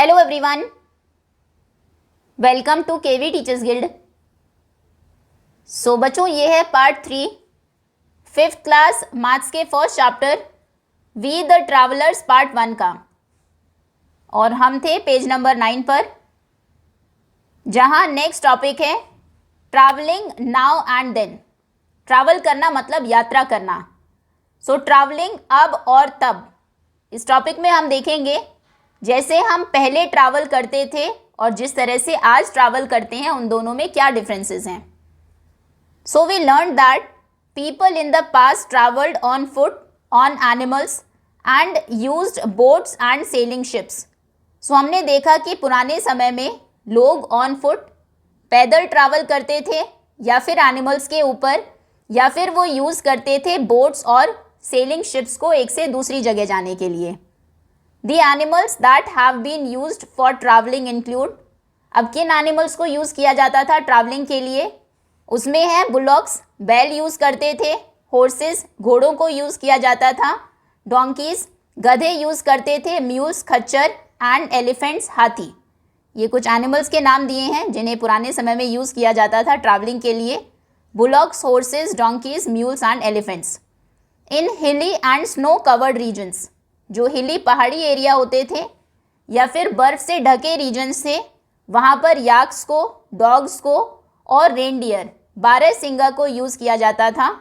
Hello everyone, welcome to KV teachers guild. So बच्चों, ये है पार्ट 3 5th क्लास मैथ्स के first chapter we the travellers part 1 का। और हम थे पेज नंबर 9 पर, जहाँ नेक्स्ट टॉपिक है travelling now and then. Travel करना मतलब यात्रा करना। सो ट्रैवलिंग अब और तब, इस टॉपिक में हम देखेंगे जैसे हम पहले ट्रैवल करते थे और जिस तरह से आज ट्रैवल करते हैं, उन दोनों में क्या डिफरेंसेस हैं। So we learn that people in the past travelled on foot, on animals and used boats and sailing ships. So हमने देखा कि पुराने समय में लोग ऑन फुट पैदल ट्रैवल करते थे, या फिर एनिमल्स के ऊपर, या फिर वो यूज़ करते थे बोट्स और सेलिंग शिप्स को एक से दूसरी जगह जाने के लिए। The animals that have been used for traveling include, अब किन एनिमल्स को यूज़ किया जाता था ट्रैवलिंग के लिए? उसमें है बुलॉक्स, बैल यूज़ करते थे, हॉर्सेस, घोड़ों को यूज़ किया जाता था, डोंकीज, गधे यूज़ करते थे, म्यूल्स, खच्चर एंड एलिफेंट्स, हाथी। ये कुछ एनिमल्स के नाम दिए हैं जिन्हें पुराने समय में यूज़ किया जाता था ट्रैवलिंग के लिए। Bullocks, horses, donkey's, mules and elephants. इन हिली एंड स्नो कवर्ड रीजन्स, जो हिली पहाड़ी एरिया होते थे या फिर बर्फ से ढके रीजन्स थे, वहाँ पर याक्स को, डॉग्स को और रेनडियर, बारहसिंगा को यूज़ किया जाता था,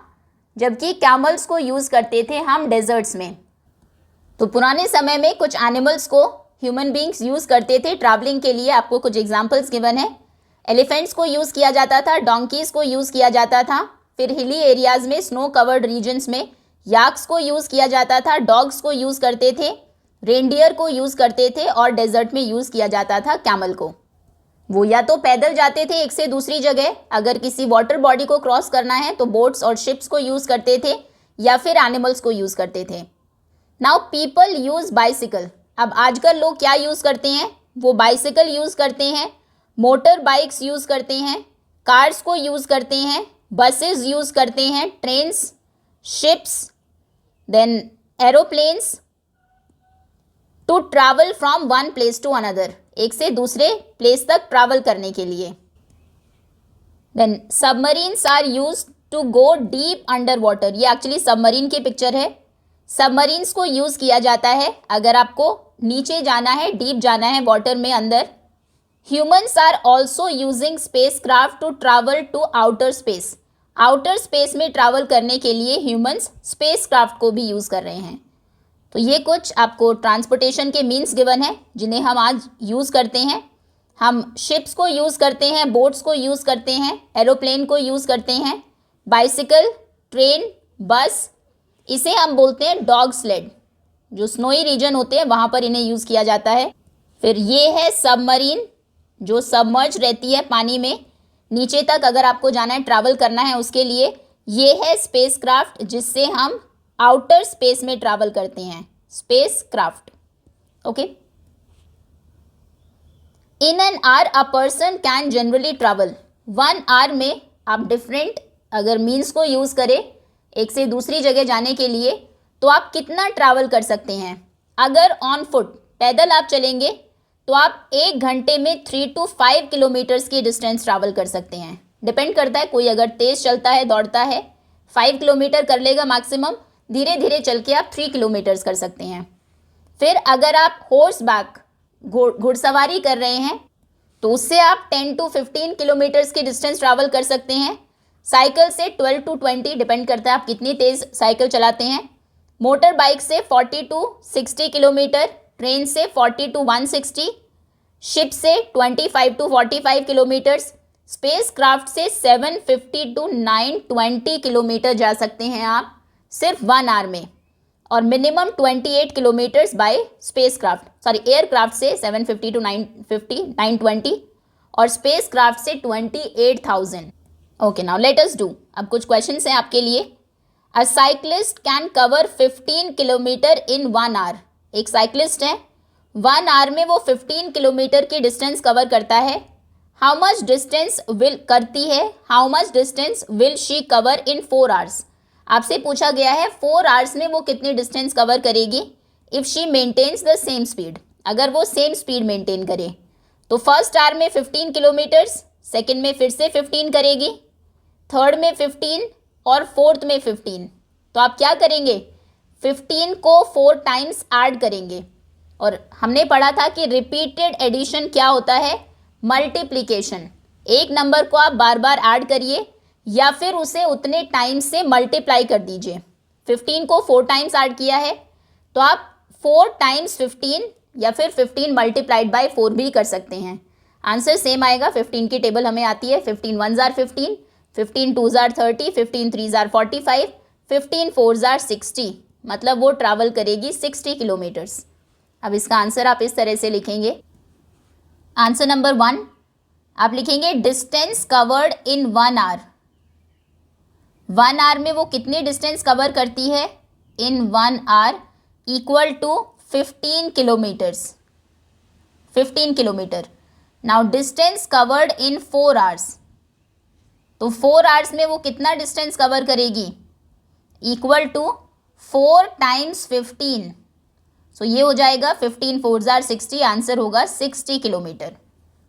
जबकि कैमल्स को यूज़ करते थे हम डेजर्ट्स में। तो पुराने समय में कुछ एनिमल्स को ह्यूमन बींग्स यूज़ करते थे ट्रैवलिंग के लिए। आपको कुछ एग्जांपल्स गिवन है। एलिफेंट्स को यूज़ किया जाता था, डोंकीज़ को यूज़ किया जाता था, फिर हिली एरियाज़ में, स्नो कवर्ड रीजन्स में याक्स को यूज़ किया जाता था, डॉग्स को यूज़ करते थे, रेनडियर को यूज़ करते थे और डेजर्ट में यूज़ किया जाता था कैमल को। वो या तो पैदल जाते थे एक से दूसरी जगह, अगर किसी वाटर बॉडी को क्रॉस करना है तो बोट्स और शिप्स को यूज़ करते थे, या फिर एनिमल्स को यूज़ करते थे। Now people use bicycle. अब आजकल लोग क्या यूज़ करते हैं? वो बाइसिकल यूज़ करते हैं, मोटर बाइक्स यूज़ करते हैं, कार्स को यूज़ करते हैं, बसेस यूज़ करते हैं, trains, ships, then aeroplanes to travel from one place to another, एक से दूसरे प्लेस तक ट्रैवल करने के लिए। then submarines are used to go deep under water, ये एक्चुअली सबमरीन की पिक्चर है। सबमरीन्स को यूज़ किया जाता है अगर आपको नीचे जाना है, डीप जाना है वाटर में अंदर। Humans are also using spacecraft to travel to outer space, outer space में ट्रैवल करने के लिए ह्यूमंस स्पेस क्राफ्ट को भी यूज़ कर रहे हैं। तो ये कुछ आपको ट्रांसपोर्टेशन के मीन्स गिवन है जिन्हें हम आज यूज़ करते हैं। हम शिप्स को यूज़ करते हैं, बोट्स को यूज़ करते हैं, एरोप्लेन को यूज़ करते हैं, बाइसिकल, ट्रेन, बस। इसे हम बोलते हैं डॉग स्लेड। जो स्नोई रीजन होते हैं वहाँ पर इन्हें यूज़ किया जाता है। फिर ये है सबमरीन, जो सबमर्ज रहती है पानी में, नीचे तक अगर आपको जाना है, ट्रैवल करना है उसके लिए। ये है स्पेस क्राफ्ट, जिससे हम आउटर स्पेस में ट्रैवल करते हैं, spacecraft. Okay. In an hour a person can generally travel, 1 hour में आप डिफरेंट अगर मीन्स को यूज़ करें एक से दूसरी जगह जाने के लिए, तो आप कितना ट्रैवल कर सकते हैं? अगर ऑन फुट, पैदल आप चलेंगे, तो आप 1 घंटे में 3 to 5 किलोमीटर्स की डिस्टेंस ट्रैवल कर सकते हैं। डिपेंड करता है, कोई अगर तेज़ चलता है, दौड़ता है, 5 किलोमीटर कर लेगा मैक्सिमम, धीरे धीरे चल के आप 3 किलोमीटर्स कर सकते हैं। फिर अगर आप हॉर्स बैक, घुड़सवारी कर रहे हैं, तो उससे आप 10 to 15 किलोमीटर्स की डिस्टेंस ट्रैवल कर सकते हैं। साइकिल से 12 to 20, डिपेंड करता है आप कितनी तेज़ साइकिल चलाते हैं। मोटर बाइक से 40 to 60 किलोमीटर, ट्रेन से 40 to 160, शिप से 25 to 45 किलोमीटर्स, स्पेस क्राफ्ट से 750 to 920 किलोमीटर जा सकते हैं आप सिर्फ 1 आवर में, और minimum 28 kilometres by spacecraft, sorry aircraft से 750 to 920 और स्पेस क्राफ्ट से 28,000। Okay, now let us do. अब कुछ क्वेश्चंस हैं आपके लिए। A cyclist can cover 15 kilometre in 1 hour. एक साइक्लिस्ट है, 1 आवर में वो 15 किलोमीटर की डिस्टेंस कवर करता है। How much distance will she cover in 4 hours. आपसे पूछा गया है 4 आवर्स में वो कितनी डिस्टेंस कवर करेगी if she maintains the same speed. अगर वो सेम स्पीड मेंटेन करे। तो फर्स्ट आवर में 15 किलोमीटर्स, सेकेंड में फिर से 15 करेगी, थर्ड में 15 और फोर्थ में 15। तो आप क्या करेंगे, 15 को 4 टाइम्स ऐड करेंगे। और हमने पढ़ा था कि रिपीटेड एडिशन क्या होता है, मल्टीप्लिकेशन। एक नंबर को आप बार बार ऐड करिए या फिर उसे उतने टाइम से मल्टीप्लाई कर दीजिए। 15 को 4 टाइम्स ऐड किया है तो आप 4 टाइम्स 15 या फिर 15 मल्टीप्लाइड बाय 4 भी कर सकते हैं। आंसर सेम आएगा। 15 की टेबल हमें आती है, 15 1 जार 15, 15 2 जार 30, 15 3 जार 45, 15 4 जार 60, मतलब वो ट्रैवल करेगी 60 किलोमीटर्स। अब इसका आंसर आप इस तरह से लिखेंगे। आंसर नंबर 1 आप लिखेंगे distance covered in 1 hour. 1 hour में वो कितनी डिस्टेंस कवर करती है, in 1 hour equal to 15 kilometres, 15 kilometre. Now distance covered in 4 hours, तो 4 आवर्स में वो कितना डिस्टेंस कवर करेगी, इक्वल टू 4 टाइम्स 15। सो ये हो जाएगा 15 4 जार 60, आंसर होगा 60 kilometre.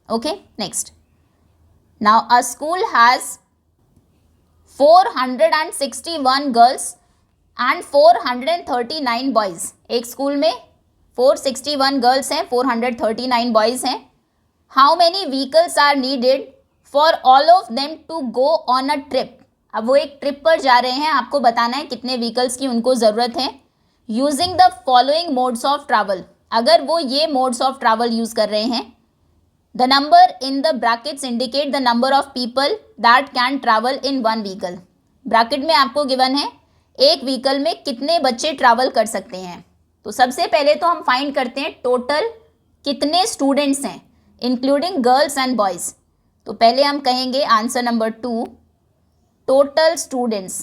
Okay, next. Now a school has 461 girls and 439 boys. एक स्कूल में 461 गर्ल्स हैं, 439 बॉयज हैं। How many vehicles are needed for all of them to go on a trip. अब वो एक ट्रिप पर जा रहे हैं, आपको बताना है कितने व्हीकल्स की उनको ज़रूरत है। Using the following modes of travel, अगर वो ये मोड्स ऑफ ट्रैवल यूज़ कर रहे हैं। The number in the brackets indicate the number of people that can travel in 1 vehicle. Bracket में आपको गिवन है एक व्हीकल में कितने बच्चे ट्रैवल कर सकते हैं। तो सबसे पहले तो हम फाइंड करते हैं टोटल कितने स्टूडेंट्स हैं, इंक्लूडिंग गर्ल्स एंड बॉयज़। तो पहले हम कहेंगे answer number 2, total students.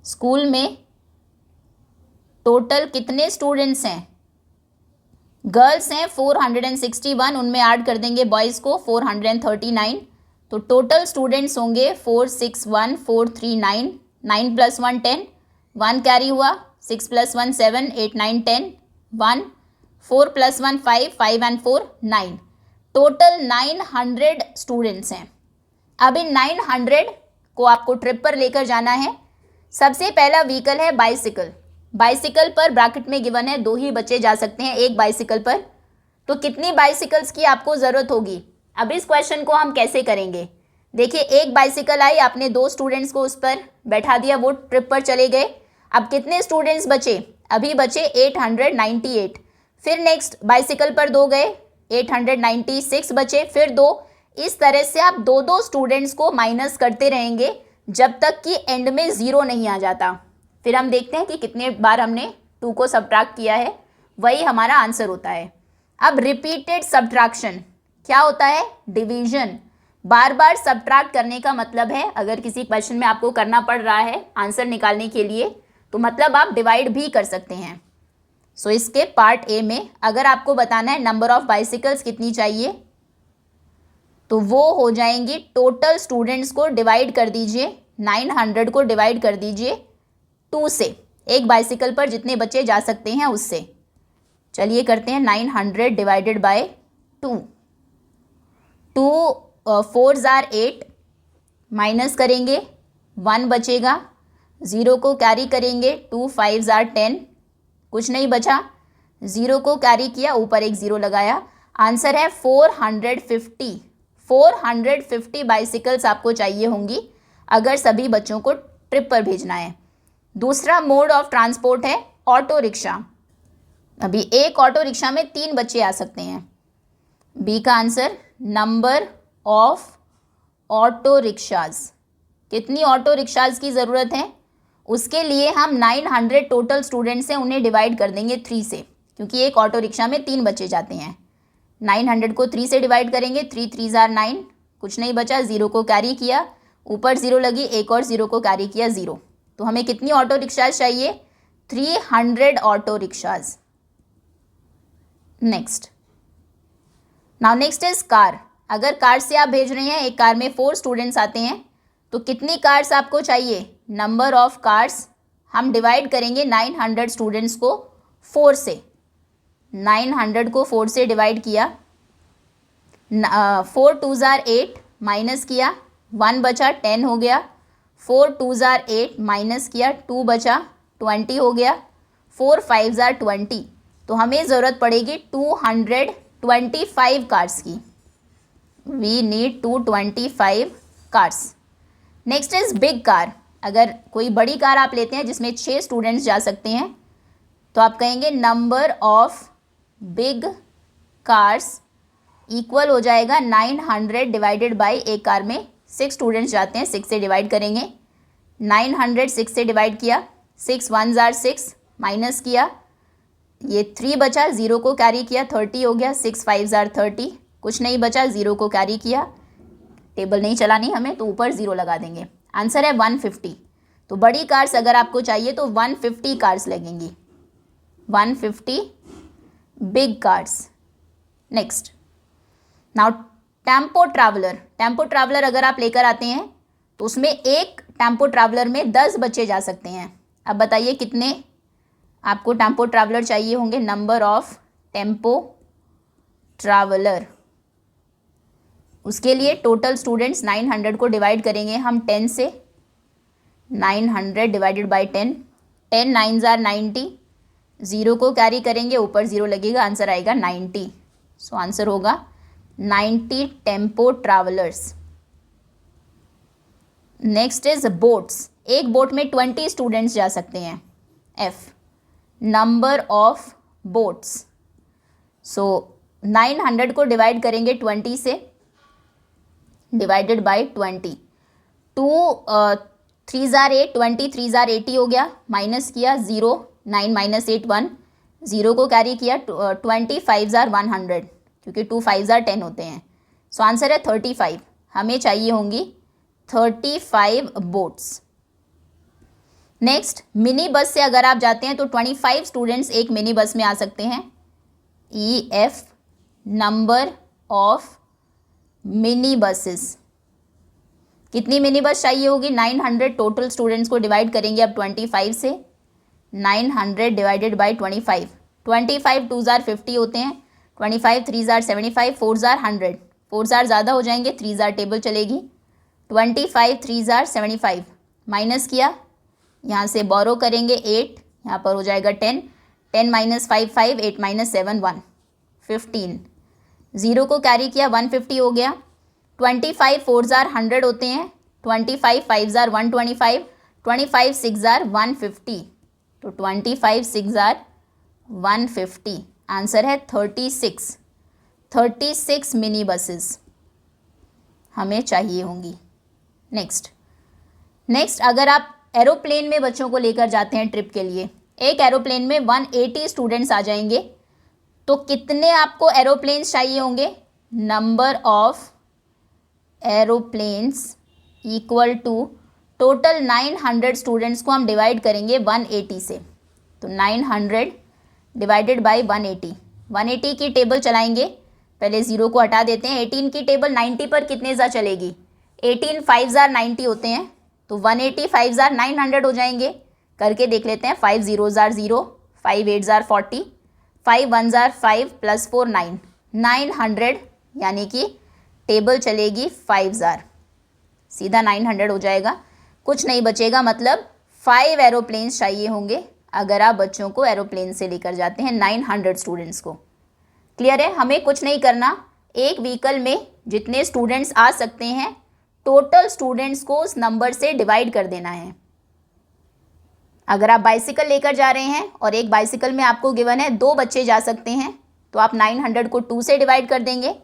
School में टोटल कितने स्टूडेंट्स हैं, गर्ल्स हैं 461, उनमें ऐड कर देंगे बॉयज़ को 439। तो टोटल स्टूडेंट्स होंगे 461 439, 9 + 1 10, 1 कैरी हुआ, 6 + 1 7, 8 9 10, 1 4 + 1 5, 5 and 4 9, टोटल 900 स्टूडेंट्स हैं। अब इन 900 को आपको ट्रिप पर लेकर जाना है। सबसे पहला व्हीकल है बाइसिकल। बाइसिकल पर ब्रैकेट में गिवन है 2 ही बच्चे जा सकते हैं एक बाइसिकल पर। तो कितनी बाइसिकल्स की आपको ज़रूरत होगी। अब इस क्वेश्चन को हम कैसे करेंगे, देखिए एक बाइसिकल आई, आपने 2 स्टूडेंट्स को उस पर बैठा दिया, वो ट्रिप पर चले गए। अब कितने स्टूडेंट्स बचे, अभी बचे 898। फिर नेक्स्ट बाइसिकल पर 2 गए, 896 बचे, फिर 2। इस तरह से आप 2 स्टूडेंट्स को माइनस करते रहेंगे जब तक कि एंड में 0 नहीं आ जाता। फिर हम देखते हैं कि कितने बार हमने 2 को सब्ट्रैक्ट किया है, वही हमारा आंसर होता है। अब रिपीटेड सब्ट्रैक्शन क्या होता है, डिवीजन। बार बार सब्ट्रैक्ट करने का मतलब है, अगर किसी क्वेश्चन में आपको करना पड़ रहा है आंसर निकालने के लिए, तो मतलब आप डिवाइड भी कर सकते हैं। सो इसके पार्ट ए में अगर आपको बताना है नंबर ऑफ बाइसिकल्स कितनी चाहिए, तो वो हो जाएंगी टोटल स्टूडेंट्स को डिवाइड कर दीजिए, 900 को डिवाइड कर दीजिए 2 से, एक बाइसिकल पर जितने बच्चे जा सकते हैं उससे। चलिए करते हैं 900 डिवाइडेड बाय 2, 2 4 जार 8, माइनस करेंगे 1 बचेगा, 0 को कैरी करेंगे 2 5 जार 10, कुछ नहीं बचा, 0 को कैरी किया, ऊपर एक 0 लगाया। आंसर है 450। 450 बाइसिकल्स आपको चाहिए होंगी अगर सभी बच्चों को ट्रिप पर भेजना है। दूसरा मोड ऑफ ट्रांसपोर्ट है ऑटो रिक्शा। अभी एक ऑटो रिक्शा में 3 बच्चे आ सकते हैं। बी का answer number of auto rickshaws, कितनी ऑटो रिक्शाज की ज़रूरत है, उसके लिए हम 900 टोटल स्टूडेंट्स हैं उन्हें डिवाइड कर देंगे 3 से, क्योंकि एक ऑटो रिक्शा में 3 बच्चे जाते हैं। 900 को 3 से डिवाइड करेंगे, 3 3 जार 9, कुछ नहीं बचा, 0 को कैरी किया, ऊपर 0 लगी, एक और 0 को कैरी किया 0। तो हमें कितनी ऑटो रिक्शाज चाहिए, 300 auto rickshaws. Next, now next is car. अगर कार से आप भेज रहे हैं, एक कार में 4 स्टूडेंट्स आते हैं, तो कितनी कार्स आपको चाहिए, नंबर ऑफ कार्स हम डिवाइड करेंगे 900 स्टूडेंट्स को 4 से। 900 को 4 से डिवाइड किया, 4 2 ज़ार 8 माइनस किया, 1 बचा 10 हो गया, 4 2 ज़ार 8 माइनस किया, 2 बचा 20 हो गया, 4 5 ज़ार 20। तो हमें ज़रूरत पड़ेगी 225 कार्स की। We need 225 cars. Next is big car. अगर कोई बड़ी कार आप लेते हैं जिसमें 6 स्टूडेंट्स जा सकते हैं तो आप कहेंगे number of big cars equal हो जाएगा 900 डिवाइडेड बाई, एक कार में 6 स्टूडेंट्स जाते हैं, 6 से डिवाइड करेंगे, 900 6 से डिवाइड किया, 6 1 ज़ार 6 माइनस किया, ये 3 बचा, 0 को कैरी किया, 30 हो गया, 6 5 ज़ार 30, कुछ नहीं बचा, 0 को कैरी किया, टेबल नहीं चलानी हमें तो ऊपर 0 लगा देंगे। आंसर है 150। तो बड़ी कार्स अगर आपको चाहिए तो 150 कार्स लगेंगी, 150 big cars. Next, now tempo traveller. Tempo traveller अगर आप लेकर आते हैं तो उसमें एक टेम्पो ट्रैवलर में 10 बच्चे जा सकते हैं। अब बताइए कितने आपको टेम्पो ट्रैवलर चाहिए होंगे। नंबर ऑफ टेम्पो ट्रैवलर, उसके लिए टोटल स्टूडेंट्स 900 को डिवाइड करेंगे हम 10 से, 900 डिवाइडेड बाई 10, 10 9 ज़ार 90, 0 को कैरी करेंगे, ऊपर 0 लगेगा, आंसर आएगा 90। सो आंसर होगा 90 tempo travellers. Next is boats. एक बोट में 20 स्टूडेंट्स जा सकते हैं। F, number of boats. So 900 को डिवाइड करेंगे 20 से, डिवाइडेड बाई 20, 2 3 ज़ार 8, 20 3 ज़ार 80 हो गया, माइनस किया, 0 9 माइनस 8 1, 0 को कैरी किया, 20 5 ज़ार 100, क्योंकि 2 5 ज़ार 10 होते हैं। सो आंसर है 35। हमें चाहिए होंगी 35 बोट्स। नेक्स्ट, मिनी बस से अगर आप जाते हैं तो 25 स्टूडेंट्स एक मिनी बस में आ सकते हैं। E F, number of mini buses. कितनी मिनी बस चाहिए होगी? 900 टोटल स्टूडेंट्स को डिवाइड करेंगे अब 25 से, 900 डिवाइडेड बाई 25, 25 2 ज़ार 50 होते हैं, 25 3 ज़ार 75, 4 ज़ार 100, 4 ज़ार ज़्यादा हो जाएंगे, 3 ज़ार टेबल चलेगी, 25 3 ज़ार 75 माइनस किया, यहाँ से बोरो करेंगे 8, यहाँ पर हो जाएगा 10, 10 माइनस 5 5, 8 माइनस 7 1, 15, 0 को कैरी किया, 150 हो गया, 25 4 ज़ार 100 होते हैं, 25 5 ज़ार 125, 25 6 ज़ार 150, तो 25 6 ज़ार 150, आंसर है 36 मिनी बसेस हमें चाहिए होंगी। नेक्स्ट अगर आप एरोप्लेन में बच्चों को लेकर जाते हैं ट्रिप के लिए, एक एरोप्लेन में 180 स्टूडेंट्स आ जाएंगे, तो कितने आपको एरोप्लेन्स चाहिए होंगे? Number of aeroplanes equal to total 900 students को हम डिवाइड करेंगे 180 से, तो 900 डिवाइडेड बाई 180, 180 की टेबल चलाएंगे, पहले 0 को हटा देते हैं, 18 की टेबल 90 पर कितने ज़ार चलेगी? 18 5 ज़ार 90 होते हैं, तो 180 5 ज़ार 900 हो जाएंगे, करके देख लेते हैं, 5 0 ज़ार 0, 5 8 ज़ार 40, 5 1 ज़ार 5 प्लस 4 9, 900 यानी कि टेबल चलेगी 5 ज़ार, सीधा 900 हो जाएगा, कुछ नहीं बचेगा, मतलब 5 एरोप्लेन्स चाहिए होंगे अगर आप बच्चों को एरोप्लेन से लेकर जाते हैं 900 स्टूडेंट्स को। क्लियर है? हमें कुछ नहीं करना, एक व्हीकल में जितने स्टूडेंट्स आ सकते हैं टोटल स्टूडेंट्स को उस नंबर से डिवाइड कर देना है। अगर आप बाइसिकल लेकर जा रहे हैं और एक बाइसिकल में आपको गिवन है 2 बच्चे जा सकते हैं, तो आप 900 को 2 से डिवाइड कर देंगे।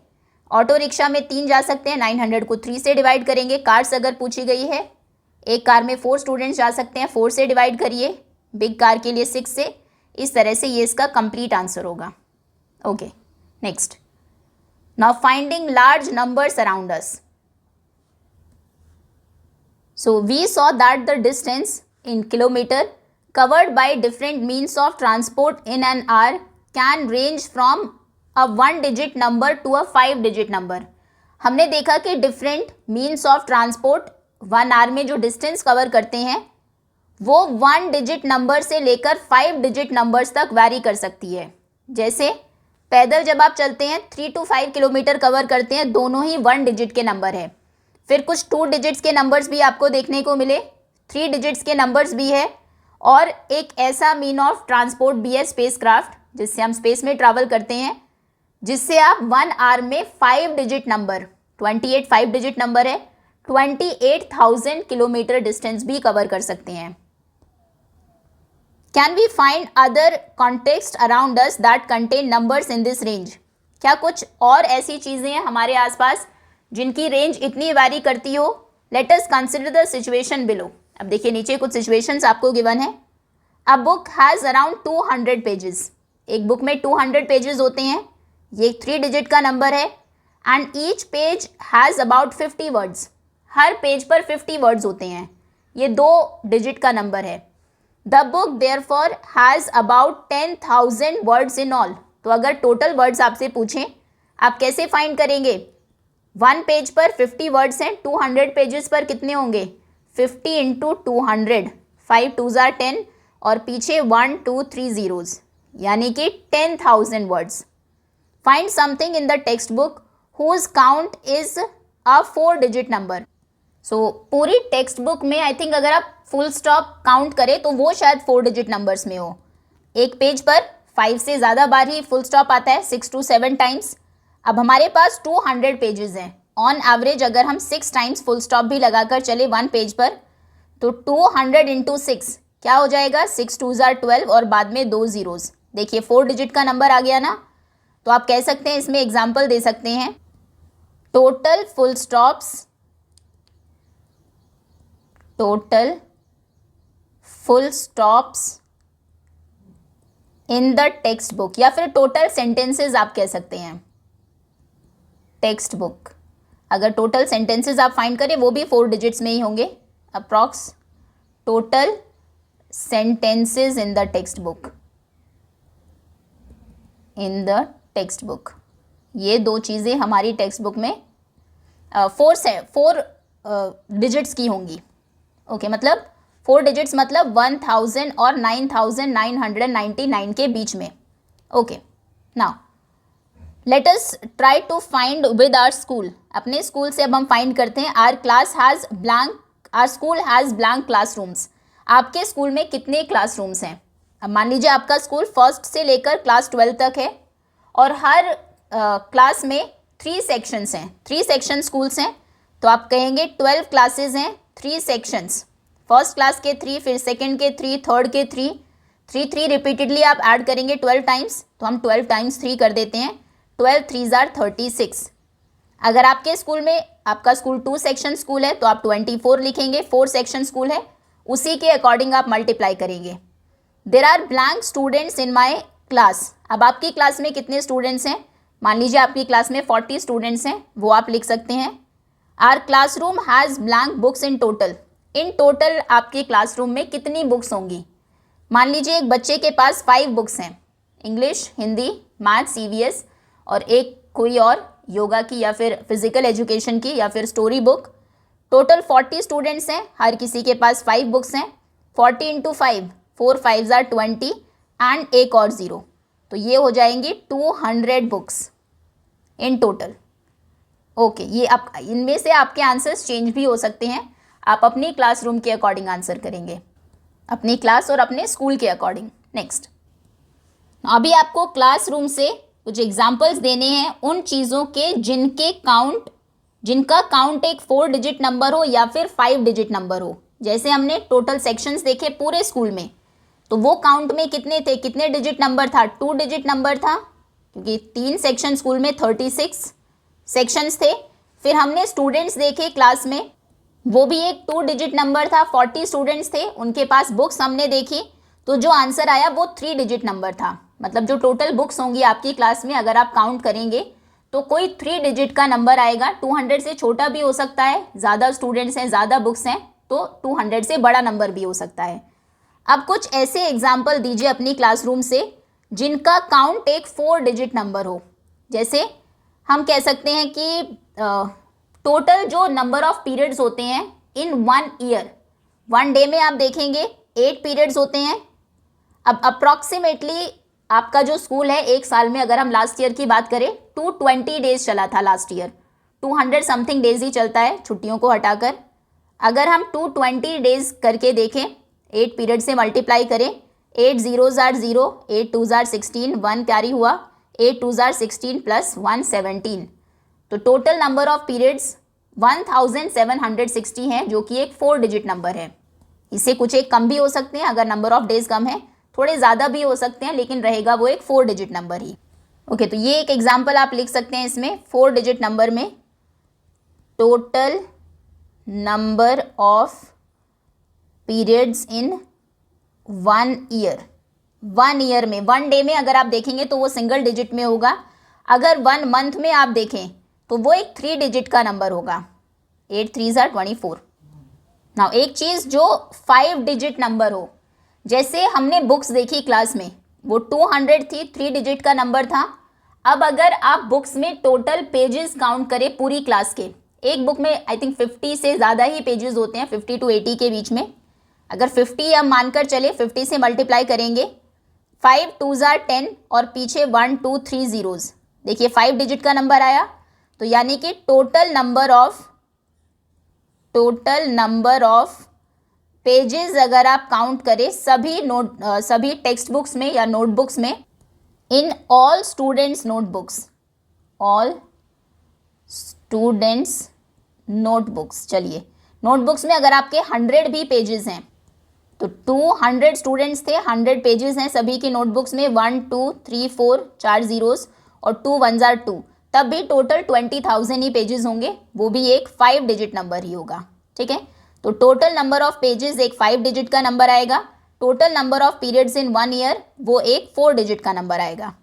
ऑटो रिक्शा में 3 जा सकते हैं, 900 को 3 से डिवाइड करेंगे। कार्स अगर पूछी गई है, एक कार में 4 स्टूडेंट्स जा सकते हैं, 4 से डिवाइड करिए, बिग कार के लिए 6 से, इस तरह से ये इसका कंप्लीट आंसर होगा। Okay, next, now finding large numbers around us. So we saw that the distance in kilometer covered by different means of transport in an hour can range from a 1-digit number to a 5-digit number. हमने देखा कि different means of transport 1 hour में जो distance cover करते हैं वो 1-digit number से लेकर 5-digit numbers तक vary कर सकती है। जैसे पैदल जब आप चलते हैं 3 to 5 किलोमीटर कवर करते हैं, दोनों ही 1 डिजिट के नंबर है। फिर कुछ 2 डिजिट्स के नंबर्स भी आपको देखने को मिले, 3 डिजिट्स के नंबर्स भी है, और एक ऐसा मीन ऑफ ट्रांसपोर्ट भी है स्पेसक्राफ्ट, जिससे हम स्पेस में ट्रैवल करते हैं, जिससे आप 1 आवर में 5 डिजिट नंबर, 28 5 डिजिट नंबर है, 28,000 किलोमीटर डिस्टेंस भी कवर कर सकते हैं। Can we find other context around us that contain numbers in this range? क्या कुछ और ऐसी चीज़ें हैं हमारे आसपास जिनकी रेंज इतनी वैरी करती हो? Let us consider the situation below. अब देखिए नीचे कुछ सिचुएशंस आपको गिवन है। A book has around 200 pages. एक बुक में 200 पेजेस होते हैं, ये 3 डिजिट का नंबर है, and each page has about 50 words. Her page पर 50 वर्ड्स होते हैं, ये 2 डिजिट का नंबर है। The book therefore has about 10,000 words in all. तो अगर टोटल वर्ड्स आपसे पूछें, आप कैसे फाइंड करेंगे? 1 पेज पर 50 वर्ड्स हैं, 200 पेजेस पर कितने होंगे? 50 इंटू 200, 5 2s are 10, और पीछे 1 2 3 zeros, यानी कि 10,000 words. Find something in the textbook whose count is a 4 digit number. So पूरी टेक्स्ट बुक में आई थिंक अगर आप फुल स्टॉप काउंट करें तो वो शायद 4 डिजिट नंबर्स में हो। एक पेज पर 5 से ज़्यादा बार ही फुल स्टॉप आता है, 6 to 7 टाइम्स। अब हमारे पास 200 पेजेस हैं, ऑन एवरेज अगर हम 6 टाइम्स फुल स्टॉप भी लगाकर चले 1 पेज पर, तो 200 इंटू 6 क्या हो जाएगा? 6 2s are 12 और बाद में 2 zeros। देखिए 4 डिजिट का नंबर आ गया ना। तो आप कह सकते हैं, इसमें एग्जाम्पल दे सकते हैं, total full stops in the text book, या फिर टोटल सेंटेंसेस आप कह सकते हैं। टेक्स्ट बुक, अगर टोटल सेंटेंसेस आप फाइंड करें वो भी 4 डिजिट्स में ही होंगे approx. Total sentences in the text book, ये 2 चीज़ें हमारी टेक्स्ट बुक में 4 डिजिट्स की होंगी। ओके, मतलब 4 डिजिट्स मतलब 1000 और 9999 के बीच में। Okay, now let us try to find with our school. अपने स्कूल से अब हम फाइंड करते हैं। Our school has blank classrooms. आपके स्कूल में कितने क्लासरूम्स हैं? अब मान लीजिए आपका स्कूल 1st से लेकर क्लास 12 तक है, और हर क्लास में 3 सेक्शंस हैं, 3 सेक्शन स्कूल्स हैं। तो आप कहेंगे 12 क्लासेस हैं, 3 सेक्शंस। फर्स्ट क्लास के 3, फिर सेकंड के 3, थर्ड के 3 रिपीटेडली आप ऐड करेंगे 12 टाइम्स, तो हम 12 टाइम्स 3 कर देते हैं। 12 3s are 36। अगर आपके स्कूल में, आपका स्कूल 2 सेक्शन स्कूल है, तो आप 24 लिखेंगे। 4 सेक्शन स्कूल है, उसी के अकॉर्डिंग आप मल्टीप्लाई करेंगे। There are blank students in my class. अब आपकी क्लास में कितने स्टूडेंट्स हैं? मान लीजिए आपकी क्लास में 40 स्टूडेंट्स हैं, वो आप लिख सकते हैं। Are classroom has blank books in total. In total आपके क्लासरूम में कितनी बुक्स होंगी? मान लीजिए एक बच्चे के पास 5 बुक्स हैं, इंग्लिश, हिंदी, मैथ्स, EVS, और एक कोई और योगा की या फिर फिजिकल एजुकेशन की या फिर स्टोरी बुक। टोटल 40 स्टूडेंट्स हैं, हर किसी के पास 5 बुक्स हैं। 40 इंटू 5, 4 5s are 20, एंड एक और 0, तो ये हो जाएंगी 200 बुक्स इन टोटल। ओके, ये आप, इनमें से आपके आंसर्स चेंज भी हो सकते हैं, आप अपनी क्लासरूम के अकॉर्डिंग आंसर करेंगे, अपनी क्लास और अपने स्कूल के अकॉर्डिंग। नेक्स्ट, अभी आपको क्लासरूम से कुछ एग्जाम्पल्स देने हैं उन चीज़ों के जिनका काउंट एक 4 डिजिट नंबर हो या फिर 5 डिजिट नंबर हो। जैसे हमने टोटल सेक्शंस देखे पूरे स्कूल में, तो वो काउंट में कितने थे, कितने डिजिट नंबर था? 2 डिजिट नंबर था, क्योंकि 3 सेक्शन स्कूल में 36 सेक्शंस थे। फिर हमने स्टूडेंट्स देखे क्लास में, वो भी एक 2 डिजिट नंबर था, 40 स्टूडेंट्स थे, उनके पास बुक्स हमने देखी, तो जो आंसर आया वो 3 डिजिट नंबर था। मतलब जो टोटल बुक्स होंगी आपकी क्लास में, अगर आप काउंट करेंगे तो कोई 3 डिजिट का नंबर आएगा। 200 से छोटा भी हो सकता है, ज़्यादा स्टूडेंट्स हैं, ज़्यादा बुक्स हैं, तो 200 से बड़ा नंबर भी हो सकता है। अब कुछ ऐसे एग्जाम्पल दीजिए अपनी क्लासरूम से जिनका काउंट एक 4 डिजिट नंबर हो। जैसे हम कह सकते हैं कि टोटल जो नंबर ऑफ पीरियड्स होते हैं इन 1 ईयर, 1 डे में आप देखेंगे 8 पीरियड्स होते हैं। अब अप्रॉक्सीमेटली आपका जो स्कूल है एक साल में अगर हम लास्ट ईयर की बात करें 220 डेज चला था लास्ट ईयर, 200 समथिंग डेज ही चलता है छुट्टियों को हटाकर। अगर हम 220 डेज करके देखें, 8 पीरियड से मल्टीप्लाई करें, 8 zeros are 0, 8 2s are 16, 1 carry हुआ, 8 2s are 16 प्लस 1 17, तो टोटल नंबर ऑफ पीरियड्स 1760 हैं, जो कि एक 4 डिजिट नंबर है। इससे कुछ एक कम भी हो सकते हैं अगर नंबर ऑफ डेज कम है, थोड़े ज़्यादा भी हो सकते हैं, लेकिन रहेगा वो एक 4 डिजिट नंबर ही। ओके, तो ये एक एग्जाम्पल आप लिख सकते हैं इसमें, 4 डिजिट नंबर में total number of periods in 1 year. 1 year में, 1 डे में अगर आप देखेंगे तो वो सिंगल डिजिट में होगा, अगर 1 मंथ में आप देखें तो वो एक 3 डिजिट का नंबर होगा, 8 3s are 24। नाउ एक चीज़ जो 5 डिजिट नंबर हो, जैसे हमने बुक्स देखी क्लास में, वो 200 थी, 3 डिजिट का नंबर था। अब अगर आप बुक्स में टोटल पेजेस काउंट करें पूरी क्लास के, एक बुक में आई थिंक 50 से ज़्यादा ही पेजेस होते हैं, 50 to 80 के बीच में। अगर 50 हम मानकर चले, 50 से मल्टीप्लाई करेंगे, 5 2s are 10 और पीछे 1 2 3 zeros, देखिए 5 डिजिट का नंबर आया। तो यानी कि टोटल नंबर ऑफ पेजेस अगर आप काउंट करें सभी टेक्स्ट बुक्स में या नोटबुक्स में, इन ऑल स्टूडेंट्स नोटबुक्स, चलिए नोटबुक्स में अगर आपके 100 भी पेजेस हैं तो 200 स्टूडेंट्स थे, 100 पेजेस हैं सभी की नोटबुक्स में, 1 2 3 4 4 zeros और 2 1s are 2, तब भी टोटल 20,000 ही पेजेस होंगे, वो भी एक 5 डिजिट नंबर ही होगा। ठीक है, तो टोटल नंबर ऑफ पेजेस एक 5 डिजिट का नंबर आएगा, total number of periods in 1 year वो एक 4 डिजिट का नंबर आएगा।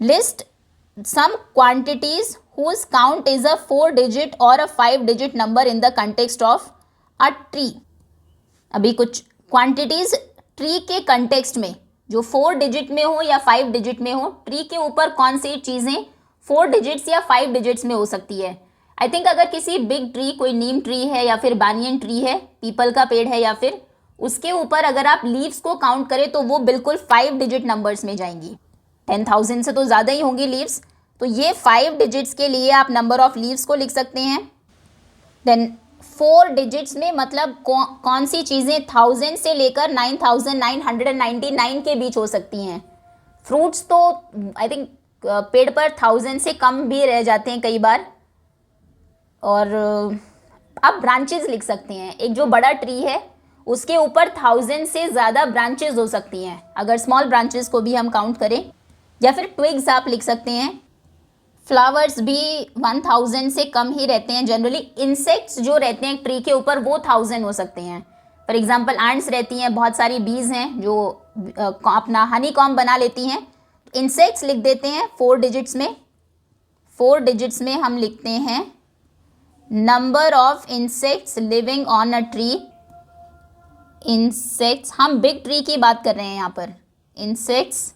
List some quantities whose count is a 4 digit or a 5 digit number in the context of a tree। अभी कुछ quantities tree के कंटेक्स्ट में जो 4 डिजिट में हो या 5 डिजिट में हो, ट्री के ऊपर कौन सी चीज़ें 4 डिजिट्स या 5 डिजिट्स में हो सकती है। आई थिंक अगर किसी बिग ट्री, कोई नीम ट्री है या फिर बानियन ट्री है, पीपल का पेड़ है, या फिर उसके ऊपर अगर आप लीव्स को काउंट करें तो वो बिल्कुल 5 डिजिट नंबर्स में जाएंगी, 10,000 से तो ज़्यादा ही होंगी लीव्स। तो ये 5 डिजिट्स के लिए आप नंबर ऑफ लीव्स को लिख सकते हैं। देन 4 डिजिट्स में मतलब कौन सी चीज़ें 1000 से लेकर 9999 के बीच हो सकती हैं। फ्रूट्स तो आई थिंक पेड़ पर 1000 से कम भी रह जाते हैं कई बार। और आप ब्रांचेस लिख सकते हैं, एक जो बड़ा ट्री है उसके ऊपर 1000 से ज़्यादा ब्रांचेस हो सकती हैं अगर स्मॉल ब्रांचेस को भी हम काउंट करें, या फिर ट्विग्स आप लिख सकते हैं। फ्लावर्स भी 1000 से कम ही रहते हैं जनरली। इंसेक्ट्स जो रहते हैं ट्री के ऊपर वो 1000 हो सकते हैं। फॉर एग्जांपल एंट्स रहती हैं, बहुत सारी बीज हैं जो अपना हनी कॉम्ब बना लेती हैं। इंसेक्ट्स लिख देते हैं 4 डिजिट्स में। 4 डिजिट्स में हम लिखते हैं number of insects living on a tree. Insects, हम बिग ट्री की बात कर रहे हैं यहाँ पर, insects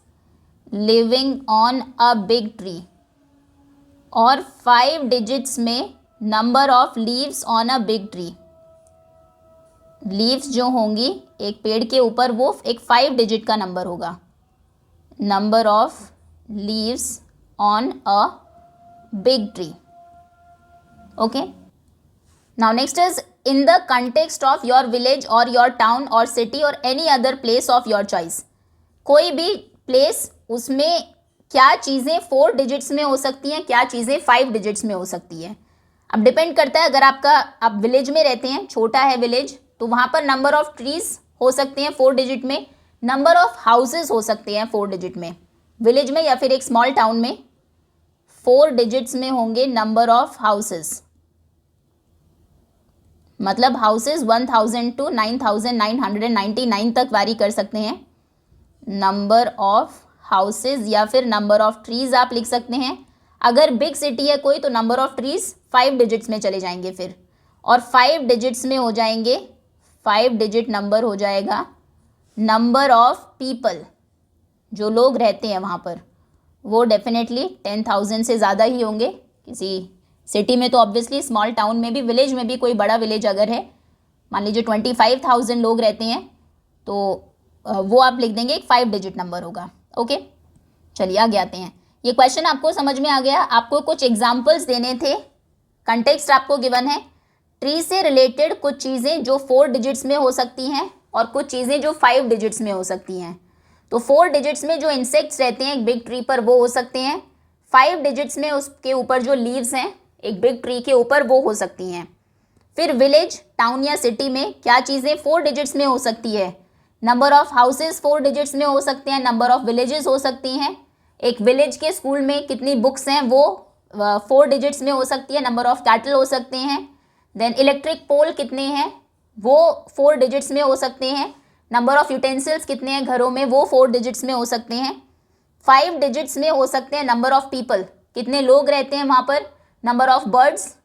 living on a big tree. और 5 डिजिट्स में number of leaves on a big tree. Leaves जो होंगी एक पेड़ के ऊपर वो एक 5 डिजिट का नंबर होगा, number of leaves on a big tree. Okay, now next is in the context of your village और योर टाउन और सिटी और any other place of your choice. कोई भी प्लेस, उसमें क्या चीज़ें 4 डिजिट्स में हो सकती हैं, क्या चीज़ें 5 डिजिट्स में हो सकती है। अब डिपेंड करता है, अगर आप विलेज में रहते हैं, छोटा है विलेज, तो वहाँ पर नंबर ऑफ ट्रीज हो सकते हैं 4 डिजिट में, नंबर ऑफ हाउसेस हो सकते हैं 4 डिजिट में विलेज में, या फिर एक स्मॉल टाउन में 4 डिजिट्स में होंगे नंबर ऑफ हाउसेस। मतलब हाउसेस 1000 to 9999 तक वारी कर सकते हैं। नंबर ऑफ हाउसेज या फिर नंबर ऑफ ट्रीज आप लिख सकते हैं। अगर बिग सिटी है कोई तो नंबर ऑफ ट्रीज 5 डिजिट्स में चले जाएंगे फिर, और 5 डिजिट्स में हो जाएंगे, 5 डिजिट नंबर हो जाएगा नंबर ऑफ पीपल, जो लोग रहते हैं वहाँ पर, वो डेफिनेटली 10,000 से ज़्यादा ही होंगे। किसी सिटी में तो ऑब्वियसली, स्मॉल टाउन में भी, विलेज में भी, कोई बड़ा विलेज अगर है, मान लीजिए 25,000 लोग रहते हैं, तो वो आप लिख देंगे एक 5 डिजिट नंबर होगा। ओके, चलिए आगे आते हैं। ये क्वेश्चन आपको समझ में आ गया। आपको कुछ एग्जाम्पल्स देने थे, कंटेक्स्ट आपको गिवन है। ट्री से रिलेटेड कुछ चीज़ें जो 4 डिजिट्स में हो सकती हैं और कुछ चीज़ें जो 5 डिजिट्स में हो सकती हैं। तो 4 डिजिट्स में जो इंसेक्ट्स रहते हैं एक बिग ट्री पर वो हो सकते हैं, 5 डिजिट्स में उसके ऊपर जो लीव्स हैं एक बिग ट्री के ऊपर वो हो सकती हैं। फिर विलेज, टाउन या सिटी में क्या चीज़ें 4 डिजिट्स में हो सकती है, नंबर ऑफ हाउसेस 4 डिजिट्स में हो सकते हैं, नंबर ऑफ विलेजेस हो सकती हैं। एक विलेज के स्कूल में कितनी बुक्स हैं वो 4 डिजिट्स में हो सकती है, नंबर ऑफ कैटल हो सकते हैं। देन इलेक्ट्रिक पोल कितने हैं वो 4 डिजिट्स में हो सकते हैं, नंबर ऑफ यूटेंसिल्स कितने हैं घरों में वो 4 डिजिट्स में हो सकते हैं। 5 डिजिट्स में हो सकते हैं नंबर ऑफ पीपल, कितने लोग रहते हैं वहाँ पर, नंबर ऑफ बर्ड्स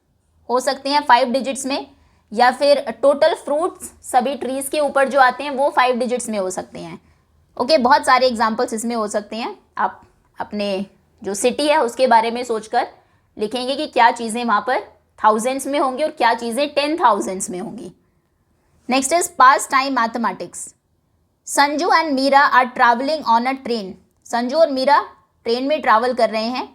हो सकते हैं 5 डिजिट्स में, या फिर टोटल फ्रूट्स सभी ट्रीज़ के ऊपर जो आते हैं वो 5 डिजिट्स में हो सकते हैं। ओके, बहुत सारे एग्जांपल्स इसमें हो सकते हैं। आप अपने जो सिटी है उसके बारे में सोचकर लिखेंगे कि क्या चीज़ें वहाँ पर थाउजेंड्स में होंगी और क्या चीज़ें 10,000s में होंगी। Next is pastime mathematics. Sanju and Meera are travelling on a train. Sanju और मीरा ट्रेन में ट्रैवल कर रहे हैं।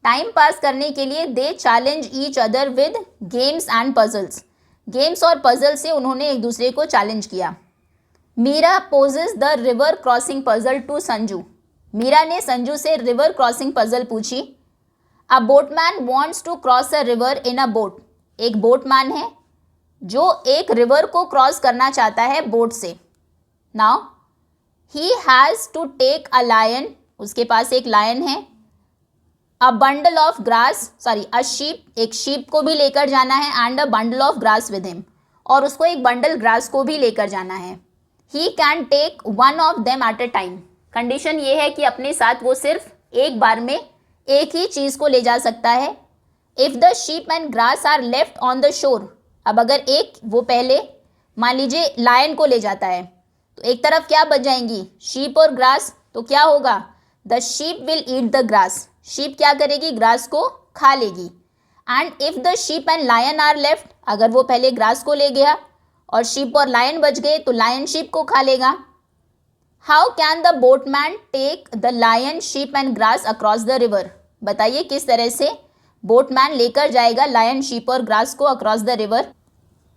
टाइम पास करने के लिए they challenge each other with games and puzzles. Games और पजल से उन्होंने एक दूसरे को चैलेंज किया। Meera poses the river crossing puzzle to Sanju. Meera ने संजू से रिवर क्रॉसिंग पजल पूछी। A boatman wants to cross a river in a boat. एक बोटमैन है जो एक रिवर को क्रॉस करना चाहता है बोट से। Now he has to take a lion. उसके पास एक लायन है। A bundle of grass, a sheep, एक शीप को भी लेकर जाना है, and a bundle of grass with him, और उसको एक बंडल ग्रास को भी लेकर जाना है। He can take one of them at a time. Condition ये है कि अपने साथ वो सिर्फ एक बार में एक ही चीज़ को ले जा सकता है। If the sheep and grass are left on the shore. अब अगर वो पहले मान लीजिए लायन को ले जाता है तो एक तरफ क्या बच जाएंगी, शीप और ग्रास, तो क्या होगा, the sheep will eat the grass. Sheep क्या करेगी, ग्रास को खा लेगी। And if the sheep and lion are left, अगर वो पहले ग्रास को ले गया और शीप और लायन बच गए तो लायन शीप को खा लेगा। How can the boatman take the lion, sheep and grass across the river. बताइए किस तरह से बोटमैन लेकर जाएगा लायन, शीप और ग्रास को across the river.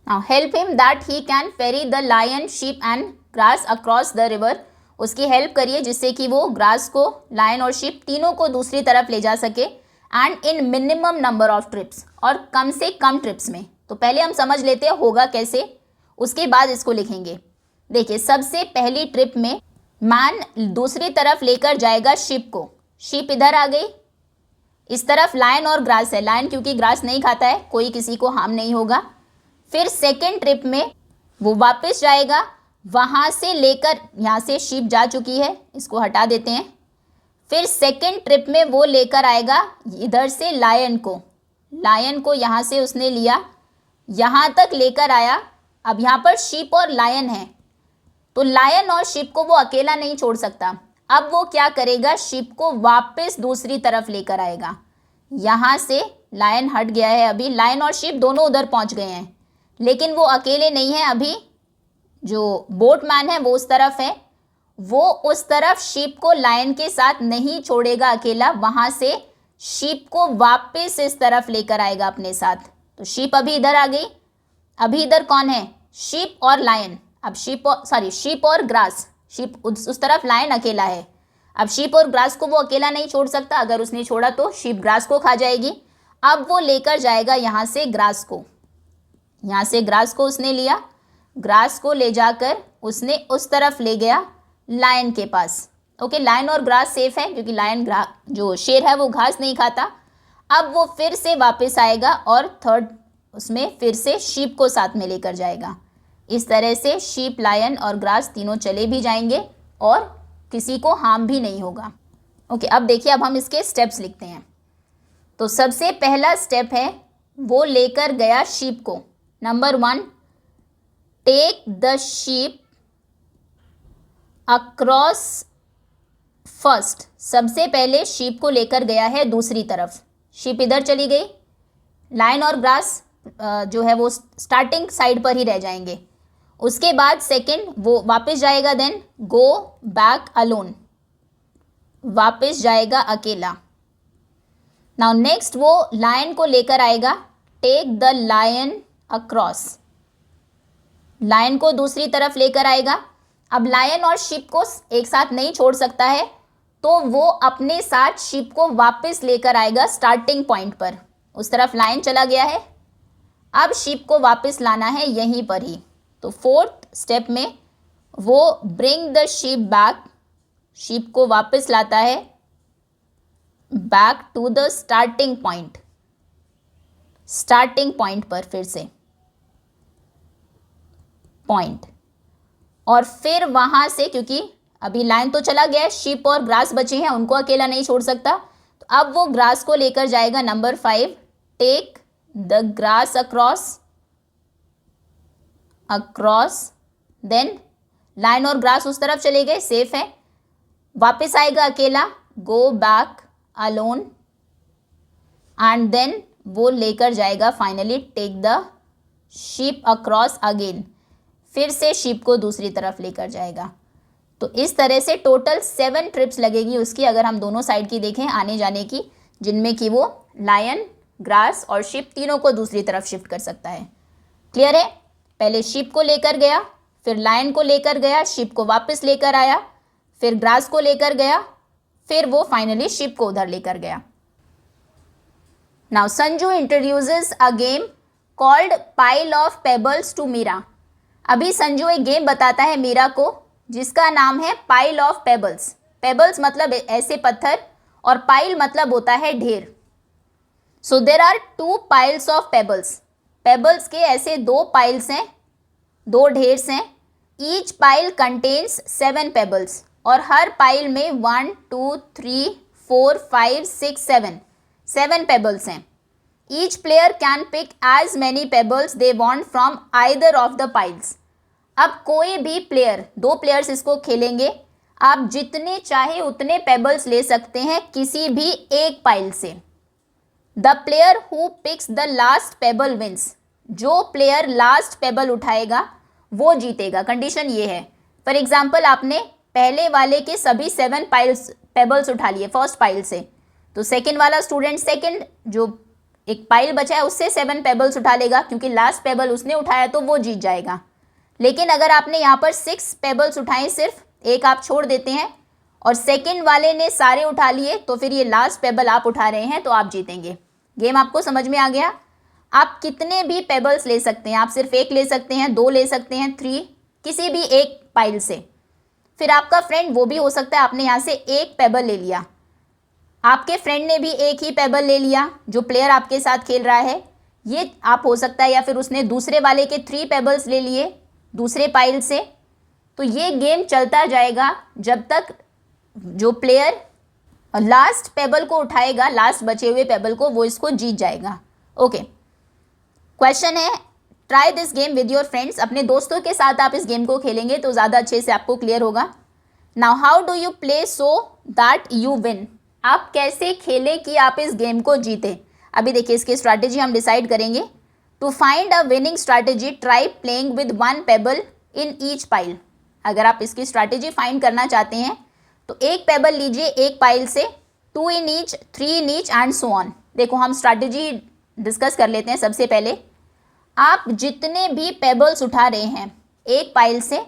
Now help him that he can ferry the lion, sheep and grass across the river. उसकी help करिए जिससे कि वो ग्रास को, लायन और शीप तीनों को दूसरी तरफ ले जा सके, and in minimum number of trips, और कम से कम ट्रिप्स में। तो पहले हम समझ लेते हैं होगा कैसे, उसके बाद इसको लिखेंगे। देखिए सबसे पहली ट्रिप में मैन दूसरी तरफ लेकर जाएगा शिप को। शिप इधर आ गई, इस तरफ लायन और ग्रास है। लायन क्योंकि ग्रास नहीं खाता है, कोई किसी को हार्म नहीं होगा। फिर सेकेंड ट्रिप में वो वापस जाएगा, वहाँ से लेकर, यहाँ से शिप जा चुकी है, इसको हटा देते हैं। फिर सेकेंड ट्रिप में वो लेकर आएगा इधर से लायन को यहाँ से उसने लिया, यहाँ तक लेकर आया। अब यहाँ पर शिप और लायन है तो लायन और शिप को वो अकेला नहीं छोड़ सकता। अब वो क्या करेगा, शिप को वापस दूसरी तरफ लेकर आएगा। यहाँ से लायन हट गया है, अभी लायन और शिप दोनों उधर पहुँच गए हैं, लेकिन वो अकेले नहीं है। अभी जो बोटमैन है वो उस तरफ है, वो उस तरफ शीप को लायन के साथ नहीं छोड़ेगा अकेला, वहाँ से शीप को वापस इस तरफ लेकर आएगा अपने साथ। तो शीप अभी इधर आ गई। अभी इधर कौन है, शीप और लायन। अब शीप और ग्रास, शीप उस तरफ, लायन अकेला है। अब शीप और ग्रास को वो अकेला नहीं छोड़ सकता, अगर उसने छोड़ा तो शीप ग्रास को खा जाएगी। अब वो लेकर जाएगा यहाँ से ग्रास को, यहाँ से ग्रास को उसने लिया, ग्रास को ले जाकर उसने उस तरफ ले गया लायन के पास। ओके, लायन और ग्रास सेफ है क्योंकि लायन जो शेर है वो घास नहीं खाता। अब वो फिर से वापस आएगा और थर्ड उसमें फिर से शीप को साथ में लेकर जाएगा। इस तरह से शीप, लायन और ग्रास तीनों चले भी जाएंगे और किसी को हार्म भी नहीं होगा। ओके, अब देखिए, अब हम इसके स्टेप्स लिखते हैं। तो सबसे पहला स्टेप है वो लेकर गया शीप को। Number 1, take the sheep across first. सबसे पहले शीप को लेकर गया है दूसरी तरफ। शीप इधर चली गई, लायन और ग्रास जो है वो स्टार्टिंग साइड पर ही रह जाएंगे। उसके बाद सेकंड वो वापस जाएगा, देन गो बैक अलोन। वापस जाएगा अकेला। नाउ नेक्स्ट वो लायन को लेकर आएगा, take the lion across, lion को दूसरी तरफ लेकर आएगा। अब लायन और शिप को एक साथ नहीं छोड़ सकता है, तो वो अपने साथ शिप को वापस लेकर आएगा स्टार्टिंग पॉइंट पर। उस तरफ लायन चला गया है, अब शिप को वापस लाना है यहीं पर ही। तो फोर्थ स्टेप में वो bring the sheep back, sheep को वापस लाता है back to the starting point, starting point पर फिर से पॉइंट, और फिर वहां से, क्योंकि अभी लाइन तो चला गया है, शिप और ग्रास बचे हैं, उनको अकेला नहीं छोड़ सकता, तो अब वो ग्रास को लेकर जाएगा number 5, take the grass across, then lion और ग्रास उस तरफ चले गए, सेफ है। वापस आएगा अकेला, go back alone, and then वो लेकर जाएगा finally take the sheep across again, फिर से शिप को दूसरी तरफ लेकर जाएगा। तो इस तरह से टोटल 7 ट्रिप्स लगेगी उसकी, अगर हम दोनों साइड की देखें आने जाने की, जिनमें कि वो लायन, ग्रास और शिप तीनों को दूसरी तरफ शिफ्ट कर सकता है। क्लियर है? पहले शिप को लेकर गया, फिर लायन को लेकर गया, शिप को वापस लेकर आया, फिर ग्रास को लेकर गया, फिर वो फाइनली शिप को उधर लेकर गया। Now Sanju introduces a game called pile of pebbles to Meera. अभी संजू एक गेम बताता है मीरा को जिसका नाम है पाइल ऑफ पेबल्स। पेबल्स मतलब ऐसे पत्थर, और पाइल मतलब होता है ढेर। So there are 2 piles of pebbles. Pebbles के ऐसे 2 पाइल्स हैं, 2 ढेर्स हैं। ईच पाइल कंटेन्स 7 पेबल्स, और हर पाइल में 1 2 3 4 5 6 7 पेबल्स हैं। Each player can pick as many pebbles they want from either of the piles. अब कोई भी प्लेयर, 2 प्लेयर्स इसको खेलेंगे, आप जितने चाहे उतने पेबल्स ले सकते हैं किसी भी एक पाइल से। The player who picks the last pebble wins. जो प्लेयर लास्ट पेबल उठाएगा वो जीतेगा। कंडीशन ये है, फॉर एग्जाम्पल आपने पहले वाले के सभी 7 पेबल्स उठा लिए फर्स्ट पाइल से, तो सेकेंड वाला स्टूडेंट सेकेंड जो एक पाइल बचा है उससे 7 पेबल्स उठा लेगा, क्योंकि लास्ट पेबल उसने उठाया तो वो जीत जाएगा। लेकिन अगर आपने यहाँ पर 6 पेबल्स उठाए, सिर्फ एक आप छोड़ देते हैं, और सेकंड वाले ने सारे उठा लिए, तो फिर ये लास्ट पेबल आप उठा रहे हैं तो आप जीतेंगे। गेम आपको समझ में आ गया? आप कितने भी पेबल्स ले सकते हैं, आप सिर्फ 1 ले सकते हैं, 2 ले सकते हैं, 3, किसी भी एक पाइल से। फिर आपका फ्रेंड वो भी हो सकता है, आपने यहाँ से 1 पेबल ले लिया, आपके फ्रेंड ने भी 1 ही पेबल ले लिया, जो प्लेयर आपके साथ खेल रहा है, ये आप हो सकता है, या फिर उसने दूसरे वाले के 3 पेबल्स ले लिए दूसरे पाइल से। तो ये गेम चलता जाएगा जब तक जो प्लेयर लास्ट पेबल को उठाएगा, लास्ट बचे हुए पेबल को, वो इसको जीत जाएगा। ओके, क्वेश्चन है, try this game with your friends. अपने दोस्तों के साथ आप इस गेम को खेलेंगे तो ज़्यादा अच्छे से आपको क्लियर होगा। Now how do you play so that you win. आप कैसे खेलें कि आप इस गेम को जीतें। अभी देखिए इसकी स्ट्रैटेजी हम डिसाइड करेंगे। To find a winning strategy try playing with 1 pebble in each pile. अगर आप इसकी स्ट्रैटेजी फाइंड करना चाहते हैं तो 1 पेबल लीजिए एक पाइल से, 2 in each, 3 in each and so on. देखो हम स्ट्रैटेजी डिस्कस कर लेते हैं। सबसे पहले आप जितने भी पेबल्स उठा रहे हैं एक पाइल से,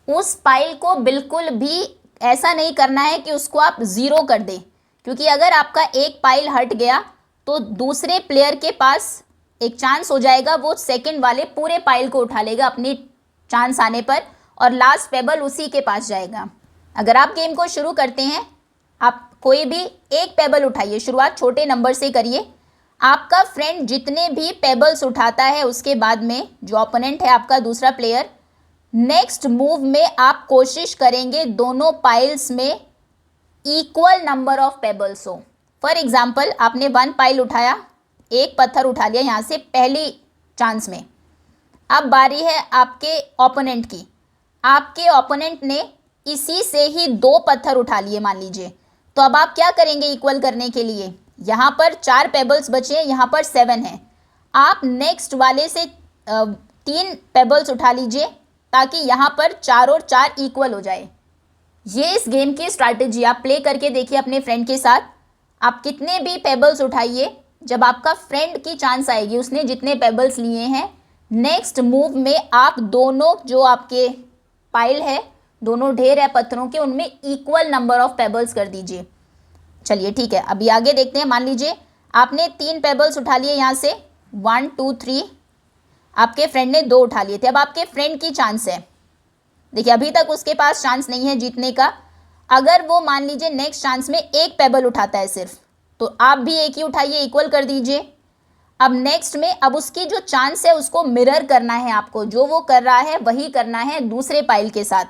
उस पाइल को बिल्कुल भी ऐसा नहीं करना है कि उसको आप 0 कर दें, क्योंकि अगर आपका एक पाइल हट गया तो दूसरे प्लेयर के पास एक चांस हो जाएगा, वो सेकंड वाले पूरे पाइल को उठा लेगा अपनी चांस आने पर, और लास्ट पेबल उसी के पास जाएगा। अगर आप गेम को शुरू करते हैं, आप कोई भी एक पेबल उठाइए, शुरुआत छोटे नंबर से करिए। आपका फ्रेंड जितने भी पेबल्स उठाता है उसके बाद में जो ओपोनेंट है आपका दूसरा प्लेयर, नेक्स्ट मूव में आप कोशिश करेंगे दोनों पाइल्स में इक्वल नंबर ऑफ पेबल्स हो। फॉर एग्जाम्पल आपने 1 पाइल उठाया, एक पत्थर उठा लिया यहाँ से पहली चांस में। अब बारी है आपके ओपोनेंट की। आपके ओपोनेंट ने इसी से ही 2 पत्थर उठा लिए मान लीजिए, तो अब आप क्या करेंगे इक्वल करने के लिए? यहाँ पर 4 पेबल्स बचे हैं, यहाँ पर 7 हैं। आप नेक्स्ट वाले से 3 पेबल्स उठा लीजिए ताकि यहाँ पर 4 और 4 इक्वल हो जाए। ये इस गेम की स्ट्रैटेजी, आप प्ले करके देखिए अपने फ्रेंड के साथ। आप कितने भी पेबल्स उठाइए, जब आपका फ्रेंड की चांस आएगी, उसने जितने पेबल्स लिए हैं, नेक्स्ट मूव में आप दोनों जो आपके पाइल है, दोनों ढेर है पत्थरों के, उनमें इक्वल नंबर ऑफ पेबल्स कर दीजिए। चलिए ठीक है, अभी आगे देखते हैं। मान लीजिए आपने 3 पेबल्स उठा लिए यहाँ से, 1 2 3, आपके फ्रेंड ने 2 उठा लिए थे। अब आपके फ्रेंड की चांस है। देखिए अभी तक उसके पास चांस नहीं है जीतने का। अगर वो मान लीजिए नेक्स्ट चांस में 1 पेबल उठाता है सिर्फ, तो आप भी 1 ही उठाइए, इक्वल कर दीजिए। अब नेक्स्ट में अब उसकी जो चांस है उसको मिरर करना है आपको, जो वो कर रहा है वही करना है दूसरे पाइल के साथ।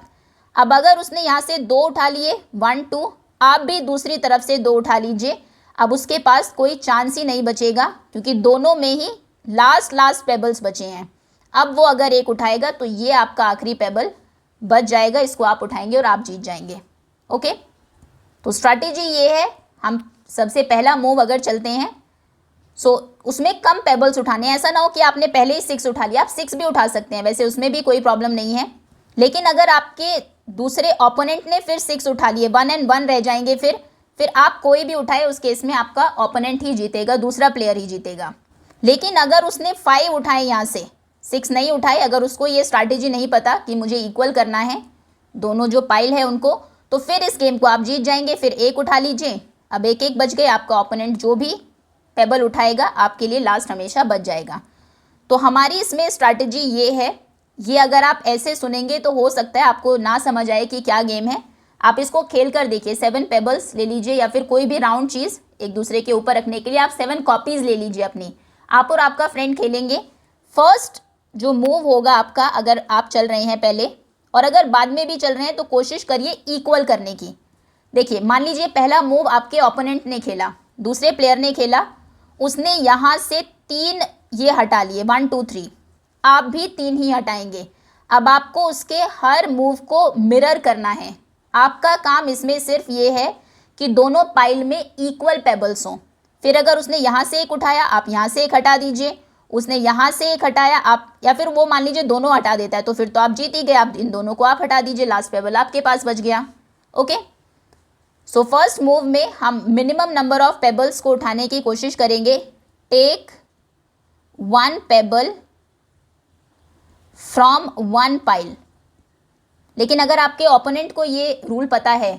अब अगर उसने यहाँ से 2 उठा लिए, 1 2, आप भी दूसरी तरफ से 2 उठा लीजिए। अब उसके पास कोई चांस ही नहीं बचेगा, क्योंकि दोनों में ही लास्ट पेबल्स बचे हैं। अब वो अगर 1 उठाएगा तो ये आपका आखिरी पेबल बच जाएगा, इसको आप उठाएंगे और आप जीत जाएंगे। ओके, तो स्ट्रैटेजी ये है। हम सबसे पहला मूव अगर चलते हैं, उसमें कम पेबल्स उठाने हैं। ऐसा ना हो कि आपने पहले ही 6 उठा लिया, आप 6 भी उठा सकते हैं, वैसे उसमें भी कोई प्रॉब्लम नहीं है। लेकिन अगर आपके दूसरे ओपोनेंट ने फिर 6 उठा लिए, 1 and 1 रह जाएंगे, फिर आप कोई भी उठाए, उस केस में आपका ओपोनेंट ही जीतेगा, दूसरा प्लेयर ही जीतेगा। लेकिन अगर उसने 5 उठाए, यहाँ से 6 नहीं उठाए, अगर उसको ये स्ट्रैटेजी नहीं पता कि मुझे इक्वल करना है दोनों जो पाइल है उनको, तो फिर इस गेम को आप जीत जाएंगे। फिर 1 उठा लीजिए, अब 1 बच गए। आपका ओपोनेंट जो भी पेबल उठाएगा आपके लिए लास्ट हमेशा बच जाएगा। तो हमारी इसमें स्ट्रैटेजी ये है। ये अगर आप ऐसे सुनेंगे तो हो सकता है आपको ना समझ आए कि क्या गेम है। आप इसको खेल कर देखिए। 7 पेबल्स ले लीजिए, या फिर कोई भी राउंड चीज़ एक दूसरे के ऊपर रखने के लिए आप 7 कॉपीज़ ले लीजिए अपनी। आप और आपका फ्रेंड खेलेंगे। फर्स्ट जो मूव होगा आपका, अगर आप चल रहे हैं पहले, और अगर बाद में भी चल रहे हैं, तो कोशिश करिए इक्वल करने की। देखिए मान लीजिए पहला मूव आपके ओपोनेंट ने खेला, दूसरे प्लेयर ने खेला, उसने यहाँ से 3 ये हटा लिए, 1 2 3, आप भी 3 ही हटाएंगे। अब आपको उसके हर मूव को मिरर करना है। आपका काम इसमें सिर्फ ये है कि दोनों पाइल में इक्वल पेबल्स हों। फिर अगर उसने यहाँ से 1 उठाया, आप यहाँ से 1 हटा दीजिए। उसने यहाँ से 1 हटाया, आप, या फिर वो मान लीजिए दोनों हटा देता है, तो फिर तो आप जीत ही गए। आप इन दोनों को आप हटा दीजिए, लास्ट पेबल आपके पास बच गया। ओके, सो फर्स्ट मूव में हम मिनिमम नंबर ऑफ पेबल्स को उठाने की कोशिश करेंगे। Take 1 pebble from 1 pile. लेकिन अगर आपके ओपोनेंट को ये रूल पता है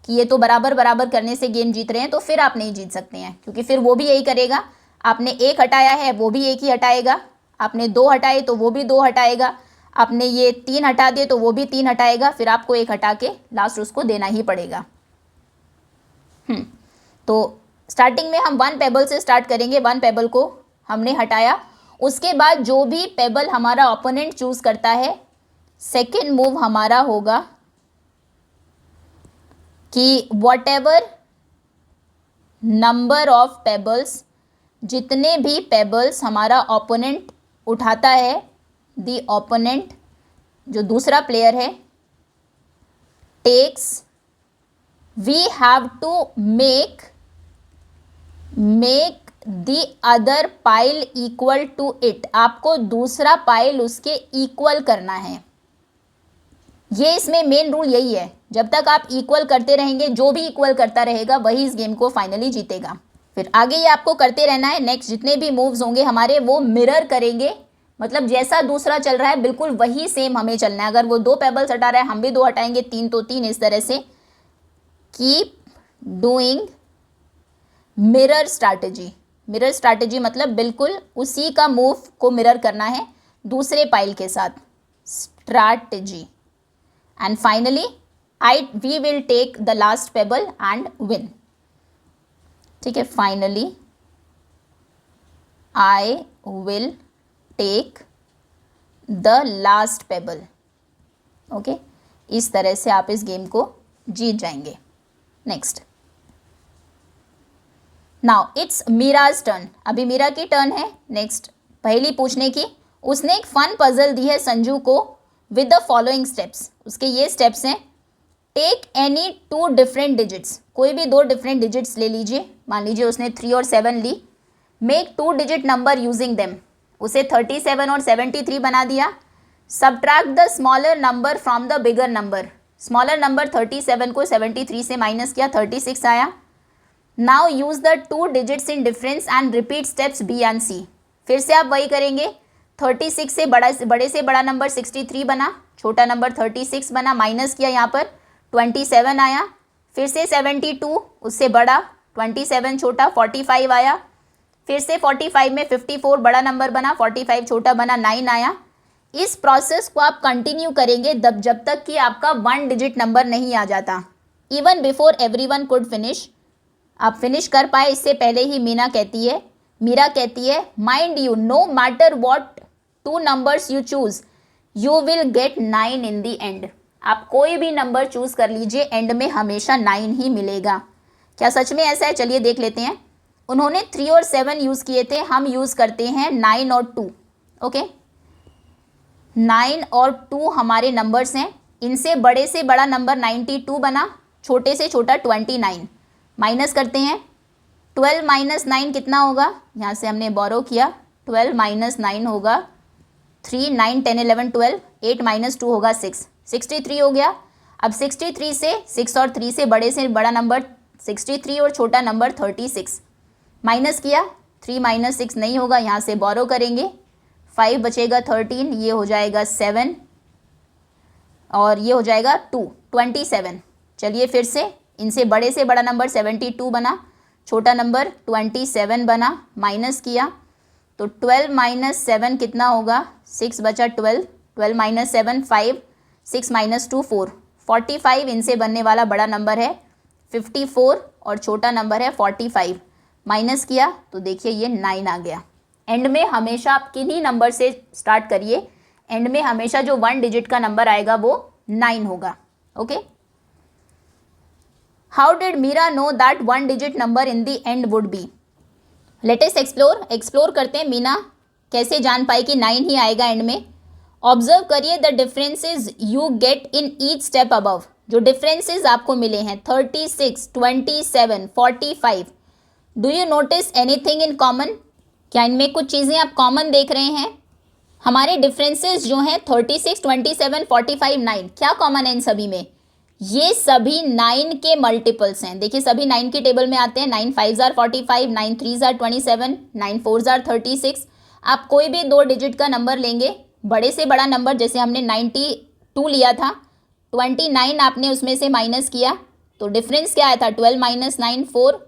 कि ये तो बराबर बराबर करने से गेम जीत रहे हैं, तो फिर आप नहीं जीत सकते हैं, क्योंकि फिर वो भी यही करेगा। आपने 1 हटाया है, वो भी 1 ही हटाएगा। आपने 2 हटाए तो वो भी 2 हटाएगा। आपने ये 3 हटा दिए तो वो भी 3 हटाएगा। फिर आपको 1 हटा के लास्ट उसको देना ही पड़ेगा। तो स्टार्टिंग में हम 1 पेबल से स्टार्ट करेंगे। 1 पेबल को हमने हटाया। उसके बाद जो भी पेबल हमारा ओपोनेंट चूज करता है, सेकेंड मूव हमारा होगा कि व्हाटएवर नंबर ऑफ पेबल्स, जितने भी पेबल्स हमारा ओपोनेंट उठाता है, द ओपोनेंट जो दूसरा प्लेयर है takes, we have to make the other pile equal to it. आपको दूसरा पाइल उसके इक्वल करना है। ये इसमें मेन रूल यही है। जब तक आप इक्वल करते रहेंगे, जो भी इक्वल करता रहेगा वही इस गेम को फाइनली जीतेगा। फिर आगे ये आपको करते रहना है। नेक्स्ट जितने भी मूव्स होंगे हमारे, वो मिरर करेंगे। मतलब जैसा दूसरा चल रहा है बिल्कुल वही सेम हमें चलना है। अगर वो 2 पेबल्स हटा रहा है, हम भी 2 हटाएंगे, 3 तो 3, इस तरह से keep doing mirror strategy. Mirror strategy मतलब बिल्कुल उसी का मूव को मिरर करना है दूसरे पाइल के साथ। Strategy. And finally we will take the last pebble and win. ठीक है, finally I will take the last pebble. Okay, इस तरह से आप इस गेम को जीत जाएंगे। Next, now it's Meera's turn. अभी मीरा की टर्न है नेक्स्ट पहली पूछने की। उसने एक फन पजल दी है संजू को विद द फॉलोइंग स्टेप्स। उसके ये स्टेप्स हैं। टेक एनी 2 डिफरेंट डिजिट्स, कोई भी 2 डिफरेंट डिजिट्स ले लीजिए। मान लीजिए उसने 3 और 7 ली। Make 2 digit number using them, उसे 37 और 73 बना दिया। Subtract the smaller number from the bigger number, smaller number 37 को 73 से माइनस किया, 36 आया। Now use the 2 digits in difference and repeat steps B and C. फिर से आप वही करेंगे, 36 से बड़े से बड़ा नंबर 63 बना, छोटा नंबर 36 बना, माइनस किया, यहाँ पर 27 आया। फिर से 72 उससे बड़ा, 27 छोटा, 45 आया। फिर से 45 में 54 बड़ा नंबर बना, 45 छोटा बना, 9 आया। इस प्रोसेस को आप कंटिन्यू करेंगे जब तक कि आपका 1 डिजिट नंबर नहीं आ जाता। Even before everyone could finish, आप फिनिश कर पाए इससे पहले ही मीरा कहती है mind you, no matter what 2 numbers you choose, you will get 9 in the end. आप कोई भी नंबर चूज कर लीजिए, एंड में हमेशा 9 ही मिलेगा। क्या सच में ऐसा है? चलिए देख लेते हैं। उन्होंने 3 और 7 यूज़ किए थे, हम यूज़ करते हैं 9 और 2। ओके, 9 और 2 हमारे नंबर्स हैं। इनसे बड़े से बड़ा नंबर 92 बना, छोटे से छोटा 29। माइनस करते हैं, 12 माइनस 9 कितना होगा? यहाँ से हमने बोरो किया, 12 माइनस 9 होगा 3, 9, 10, 11, 12, 8 माइनस 2 होगा 6, 63 हो गया। अब 63 से 6 और 3 से बड़ा नंबर 63 और छोटा नंबर 36। माइनस किया, 3 माइनस 6 नहीं होगा, यहाँ से बोरो करेंगे, 5 बचेगा 13, ये हो जाएगा 7 और ये हो जाएगा 2, 27। चलिए फिर से, इनसे बड़ा नंबर 72 बना, छोटा नंबर 27 बना, माइनस किया तो 12 माइनस 7 कितना होगा? 6 बचा 12, 12 माइनस 7 5, 6 माइनस 2 4, 45 इनसे बनने वाला बड़ा नंबर है 54 और छोटा नंबर है 45। माइनस किया तो देखिए ये 9 आ गया। एंड में हमेशा आप किन्हीं नंबर से स्टार्ट करिए, एंड में हमेशा जो 1 डिजिट का नंबर आएगा वो 9 होगा। Okay, how did Meera know that 1 digit number in the end would be? Let us explore करते हैं मीना कैसे जान पाई कि 9 ही आएगा एंड में। ऑब्जर्व करिए the differences you get in each step above. जो डिफरेंसेस आपको मिले हैं 36, 27, 45, do you notice anything in common? क्या इनमें कुछ चीज़ें आप कॉमन देख रहे हैं? हमारे डिफरेंसेस जो हैं 36, 27, 45, 9, क्या कॉमन है इन सभी में? ये सभी 9 के मल्टीपल्स हैं। देखिए सभी 9 की टेबल में आते हैं। 9 5 आर 45, 9 3 आर 27, 9 4 आर 36। आप कोई भी 2 डिजिट का नंबर लेंगे, बड़े से बड़ा नंबर जैसे हमने 92 लिया था, 29 आपने उसमें से माइनस किया तो डिफरेंस क्या आया था? 12 माइनस 9 4,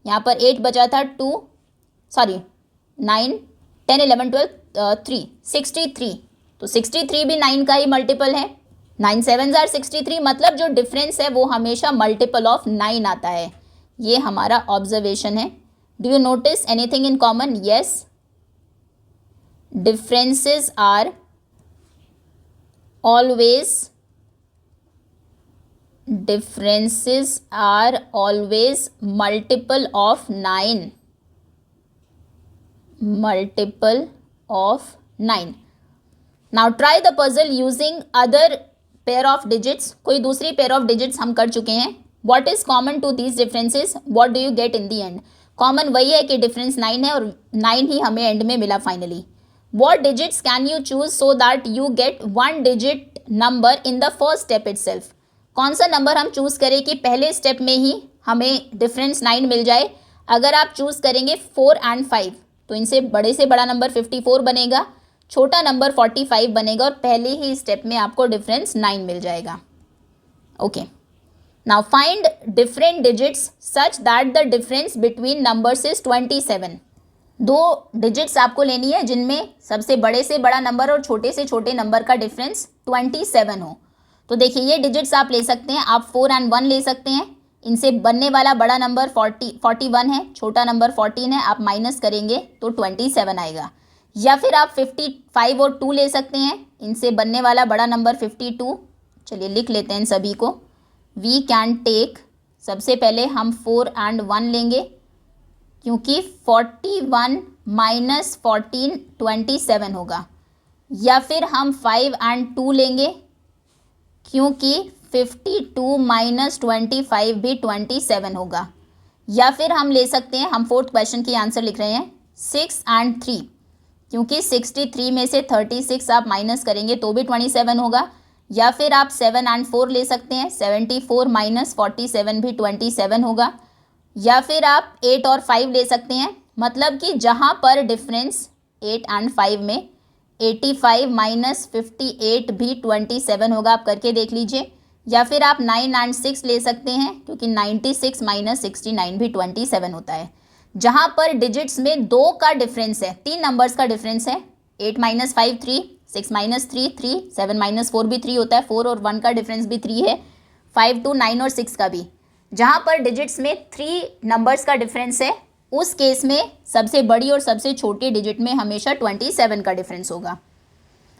यहाँ पर 8 बचा था 9 10 11 12 3, 63। तो 63 भी 9 का ही मल्टीपल है। 9 7 आर 63, मतलब जो डिफरेंस है वो हमेशा मल्टीपल ऑफ 9 आता है। ये हमारा ऑब्जर्वेशन है। Do you notice anything in common? Yes, differences are always multiple of 9, multiple of 9. Now try the puzzle using other pair of digits. कोई दूसरी pair of digits हम कर चुके हैं। What is common to these differences? What do you get in the end? Common वही है कि difference 9 है और 9 ही हमें end में मिला finally. What digits can you choose so that you get 1 digit number in the first step itself? कौन सा नंबर हम चूज़ करें कि पहले स्टेप में ही हमें डिफरेंस 9 मिल जाए? अगर आप चूज़ करेंगे 4 एंड 5 तो इनसे बड़ा नंबर 54 बनेगा, छोटा नंबर 45 बनेगा और पहले ही स्टेप में आपको डिफरेंस 9 मिल जाएगा। Okay, now find different digits such that the difference between numbers is 27। 2 digits आपको लेनी है जिनमें सबसे बड़े से बड़ा नंबर और छोटे से छोटे नंबर का डिफरेंस 27 हो। तो देखिए ये डिजिट्स आप ले सकते हैं, आप 4 एंड 1 ले सकते हैं। इनसे बनने वाला बड़ा नंबर 41 है, छोटा नंबर 14 है, आप माइनस करेंगे तो 27 आएगा। या फिर आप 55 और 2 ले सकते हैं, इनसे बनने वाला बड़ा नंबर 52। चलिए लिख लेते हैं इन सभी को। वी कैन टेक, सबसे पहले हम 4 एंड 1 लेंगे क्योंकि 41 माइनस 14 27 होगा। या फिर हम 5 एंड 2 लेंगे क्योंकि 52 माइनस 25 भी 27 होगा। या फिर हम ले सकते हैं, हम 4th क्वेश्चन की आंसर लिख रहे हैं 6 एंड 3 क्योंकि 63 में से 36 आप माइनस करेंगे तो भी 27 होगा। या फिर आप 7 एंड 4 ले सकते हैं, 74 माइनस 47 भी 27 होगा, या फिर आप 8 और 5 ले सकते हैं, मतलब कि जहाँ पर डिफरेंस 8 एंड 5 में 85 माइनस 58 भी 27 होगा, आप करके देख लीजिए। या फिर आप 9 एंड 6 ले सकते हैं, क्योंकि 96 माइनस 69 भी 27 होता है। जहाँ पर डिजिट्स में 2 का डिफरेंस है, 3 नंबर्स का डिफरेंस है, 8 माइनस 5 3, 6 माइनस 3 3, 7 माइनस 4 भी 3 होता है, 4 और 1 का डिफरेंस भी 3 है, 5 2 9 और 6 का भी। जहाँ पर डिजिट्स में 3 नंबर्स का डिफरेंस है, उस केस में सबसे बड़ी और सबसे छोटी डिजिट में हमेशा 27 का डिफरेंस होगा।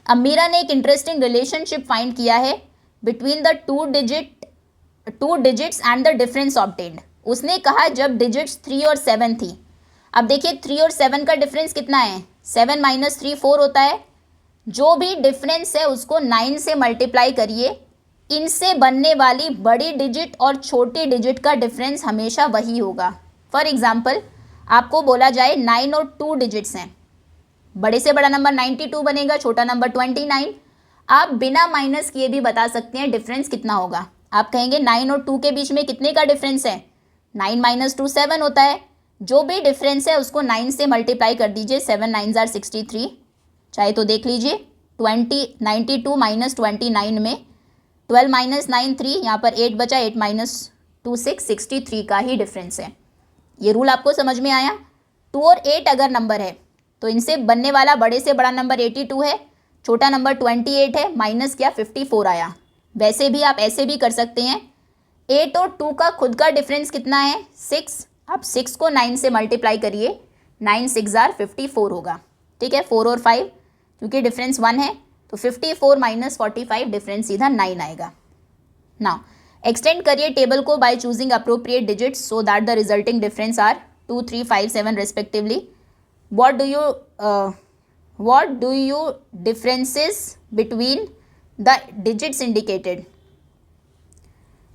अब मीरा ने एक इंटरेस्टिंग रिलेशनशिप फाइंड किया है between the two digits and the difference obtained. उसने कहा जब डिजिट्स 3 और 7 थी। अब देखिए 3 और 7 का डिफरेंस कितना है, 7 माइनस 3 4 होता है। जो भी डिफरेंस है उसको 9 से मल्टीप्लाई करिए, इनसे बनने वाली बड़ी डिजिट और छोटी डिजिट का डिफरेंस हमेशा वही होगा। फॉर एग्जाम्पल आपको बोला जाए 9 और 2 डिजिट्स हैं, बड़े से बड़ा नंबर 92 बनेगा, छोटा नंबर 29। आप बिना माइनस किए भी बता सकते हैं डिफरेंस कितना होगा। आप कहेंगे 9 और 2 के बीच में कितने का डिफरेंस है, 9 माइनस 2 7 होता है। जो भी डिफरेंस है उसको 9 से मल्टीप्लाई कर दीजिए, 7 9 जार 63, चाहे तो देख लीजिए 92 माइनस 29 में 12 माइनस 9 3, यहाँ पर 8 बचा, 8 माइनस 2 6, 63 का ही डिफरेंस है। ये रूल आपको समझ में आया। 2 और 8 अगर नंबर है तो इनसे बनने वाला बड़े से बड़ा नंबर 82 है, छोटा नंबर 28 है, माइनस किया 54 आया। वैसे भी आप ऐसे भी कर सकते हैं, 8 और 2 का खुद का डिफरेंस कितना है 6, आप 6 को 9 से मल्टीप्लाई करिए, 9 6 जार 54 होगा। ठीक है, 4 और 5 क्योंकि डिफरेंस 1 है तो 54 माइनस 45 डिफरेंस सीधा 9 आएगा। नाउ एक्सटेंड करिए टेबल को by choosing appropriate digits so that the resulting difference are 2 3 5 7 respectively. what do you differences between the digits indicated?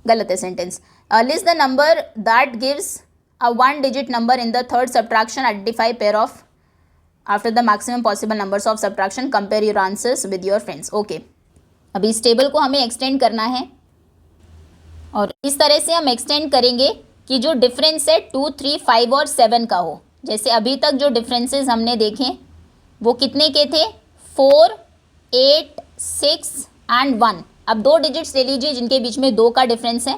गलत है sentence. list the number that gives a 1 digit number in the third subtraction, identify pair of after the maximum possible numbers of subtraction, compare your answers with your friends. okay, अभी इस table को हमें extend करना है और इस तरह से हम एक्सटेंड करेंगे कि जो डिफरेंस है 2 3 5 और 7 का हो। जैसे अभी तक जो डिफरेंसेस हमने देखे वो कितने के थे, 4 8 6 एंड 1। अब 2 डिजिट्स ले लीजिए जिनके बीच में 2 का डिफरेंस है।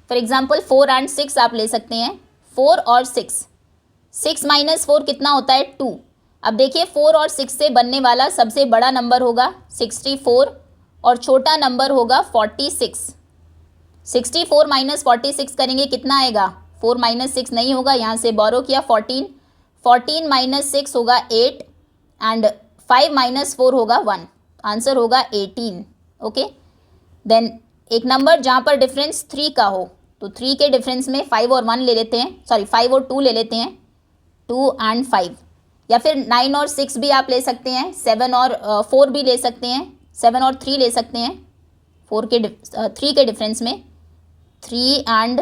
फॉर एग्जांपल 4 एंड 6 आप ले सकते हैं, 4 और 6, 6 माइनस 4 कितना होता है 2। अब देखिए 4 और 6 से बनने वाला सबसे बड़ा नंबर होगा 64 और छोटा नंबर होगा 46। 64 माइनस 46 करेंगे कितना आएगा, 4 माइनस 6 नहीं होगा, यहाँ से बोरो किया 14, 14 माइनस 6 होगा 8 एंड 5 माइनस 4 होगा 1, आंसर होगा 18। ओके, देन एक नंबर जहाँ पर डिफरेंस 3 का हो तो 3 के डिफरेंस में 5 और 1 ले लेते हैं, सॉरी 5 और 2 ले लेते हैं, 2 एंड 5। या फिर 9 और 6 भी आप ले सकते हैं, 7 और 4 भी ले सकते हैं, 7 और 3 ले सकते हैं, 3 के डिफरेंस में 3 एंड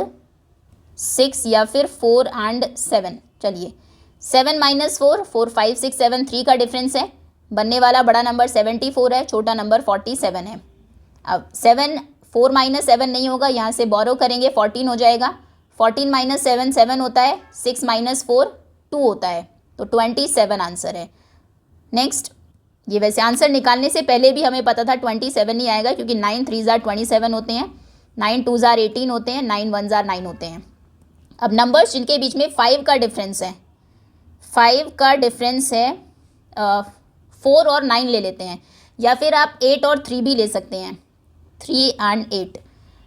6 या फिर 4 एंड 7। चलिए 7 माइनस 4, 4 5 6 7, 3 का डिफरेंस है, बनने वाला बड़ा नंबर 74 है, छोटा नंबर 47 है। अब 7 4 माइनस 7 नहीं होगा, यहाँ से बोरो करेंगे 14 हो जाएगा, 14 माइनस 7 7 होता है, 6 माइनस 4 2 होता है, तो 27 आंसर है। नेक्स्ट, ये वैसे आंसर निकालने से पहले भी हमें पता था 27 नहीं आएगा क्योंकि 9 3 जार 27 होते हैं, 9 2 जार 18 होते हैं, 9 1 जार 9 होते हैं। अब नंबर्स जिनके बीच में 5 का डिफरेंस है, 5 का डिफरेंस है 4 और 9 ले लेते हैं, या फिर आप 8 और 3 भी ले सकते हैं, 3 एंड 8।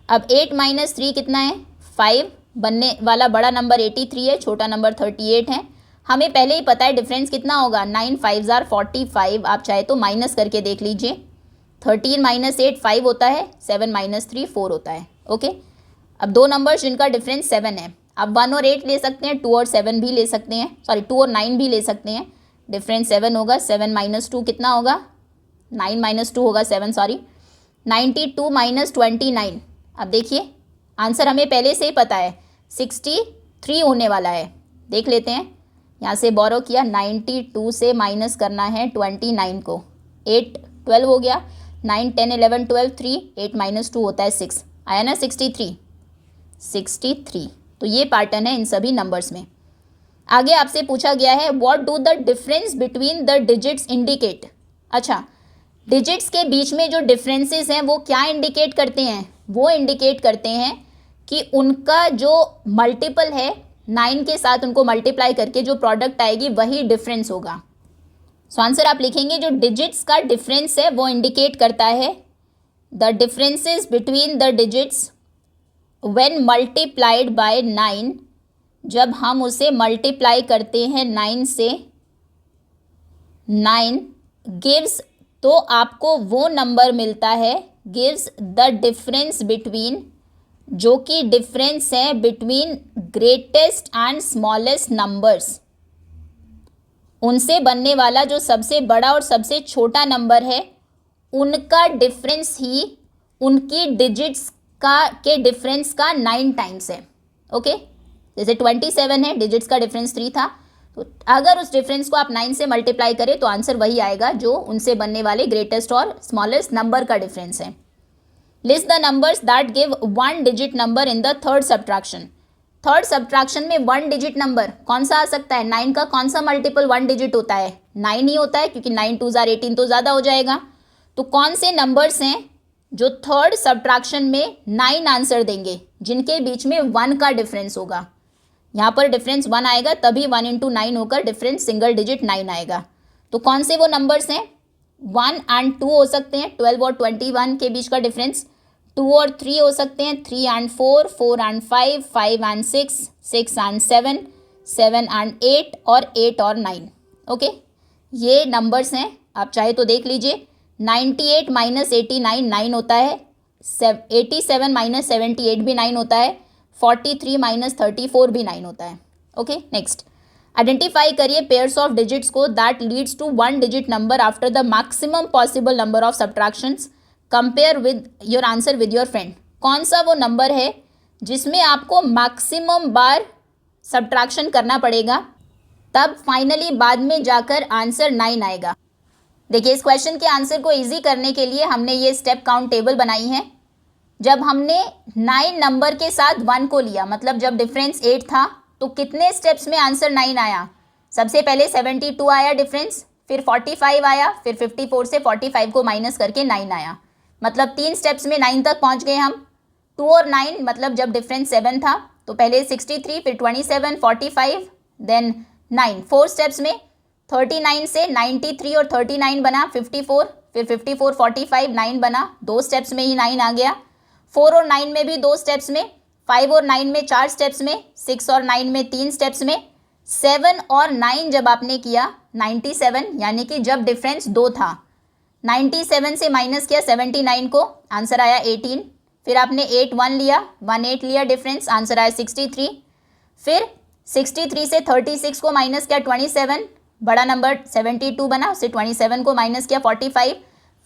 अब 8 माइनस 3 कितना है 5, बनने वाला बड़ा नंबर 83 है, छोटा नंबर 38 है। हमें पहले ही पता है डिफरेंस कितना होगा, 9 5 जार 45, आप चाहे तो माइनस करके देख लीजिए, 13 माइनस 8 5 होता है, 7 माइनस 3 4 होता है। ओके, अब 2 नंबर्स जिनका डिफरेंस 7 है, आप 1 और 8 ले सकते हैं, 2 और 7 भी ले सकते हैं, सॉरी 2 और 9 भी ले सकते हैं, डिफरेंस 7 होगा, 7 माइनस 2 कितना होगा, 9 माइनस 2 होगा 7, सॉरी 92 माइनस 29। अब देखिए आंसर हमें पहले से ही पता है 63 होने वाला है, देख लेते हैं, यहाँ से बोरो किया 92 से माइनस करना है 29 को, 8 12 हो गया, 9, 10, 11, 12, 3, 8 माइनस 2 होता है 6, आया ना 63। तो ये पैटर्न है इन सभी नंबर्स में। आगे आपसे पूछा गया है what do the difference between the digits indicate. अच्छा, डिजिट्स के बीच में जो डिफरेंसेस हैं वो क्या इंडिकेट करते हैं? वो इंडिकेट करते हैं कि उनका जो मल्टीपल है 9 के साथ उनको मल्टीप्लाई करके जो प्रोडक्ट आएगी वही डिफरेंस होगा। सो आंसर आप लिखेंगे जो डिजिट्स का डिफरेंस है वो इंडिकेट करता है the differences between the digits when multiplied by 9, जब हम उसे मल्टीप्लाई करते हैं 9 से, 9 गिव्स, तो आपको वो नंबर मिलता है गिव्स द डिफरेंस बिटवीन, जो कि डिफरेंस है between greatest and smallest numbers. उनसे बनने वाला जो सबसे बड़ा और सबसे छोटा नंबर है उनका डिफरेंस ही उनकी डिजिट्स के डिफरेंस का 9 टाइम्स है। ओके, जैसे 27 है, डिजिट्स का डिफरेंस 3 था, तो अगर उस डिफरेंस को आप 9 से मल्टीप्लाई करें तो आंसर वही आएगा जो उनसे बनने वाले ग्रेटेस्ट और स्मॉलेस्ट नंबर का डिफरेंस है। List the numbers that give 1 digit number in the third subtraction. Third subtraction में 1 डिजिट नंबर कौन सा आ सकता है? 9 का कौन सा मल्टीपल 1 डिजिट होता है? 9 ही होता है, क्योंकि 9 2 18 तो ज़्यादा हो जाएगा। तो कौन से नंबर्स हैं जो थर्ड सब्ट्रैक्शन में 9 आंसर देंगे, जिनके बीच में 1 का डिफरेंस होगा? यहाँ पर डिफरेंस 1 आएगा, तभी 1 इंटू 9 होकर डिफरेंस सिंगल डिजिट 9 आएगा। तो कौन से वो नंबर्स हैं? 1 एंड 2 हो सकते हैं, 12 और 21 के बीच का डिफरेंस। 2 और 3 हो सकते हैं, 3 and 4, 4 and 5, 5 and 6, 6 and 7, 7 and 8 और 8 और 9। ओके, ये नंबर्स हैं, आप चाहे तो देख लीजिए। 98 माइनस 89 9 होता है, 87 माइनस 78 भी 9 होता है, 43 माइनस 34 भी 9 होता है। ओके, नेक्स्ट, आइडेंटिफाई करिए पेयर्स ऑफ डिजिट्स को that leads to 1 digit number after the maximum possible number of subtractions, compare with your answer with your friend. कौन सा वो नंबर है जिसमें आपको मैक्सिमम बार सब्ट्रैक्शन करना पड़ेगा, तब फाइनली बाद में जाकर आंसर 9 आएगा। देखिए, इस क्वेश्चन के आंसर को इजी करने के लिए हमने ये स्टेप काउंट टेबल बनाई है। जब हमने 9 नंबर के साथ 1 को लिया, मतलब जब डिफरेंस 8 था, तो कितने स्टेप्स में आंसर 9 आया? सबसे पहले 72 आया डिफरेंस, फिर 45 आया, फिर 54 से 45 को माइनस करके 9 आया। मतलब 3 स्टेप्स में 9 तक पहुंच गए हम। 2 और 9, मतलब जब डिफरेंस 7 था तो पहले 63, फिर 27, 45, देन 9। 4 स्टेप्स में 39 से 93 और 39 बना 54, फिर 54, 45, 9 बना, 2 स्टेप्स में ही 9 आ गया। 4 और 9 में भी 2 स्टेप्स में, 5 और 9 में 4 स्टेप्स में, 6 और 9 में 3 स्टेप्स में, 7 और 9 जब आपने किया 97, यानी कि जब डिफरेंस 2 था, 97 से माइनस किया 79 को, आंसर आया 18। फिर आपने 8 1 लिया, 1 8 लिया डिफरेंस, आंसर आया 63। फिर 63 से 36 को माइनस किया 27, बड़ा नंबर 72 बना, उससे 27 को माइनस किया 45,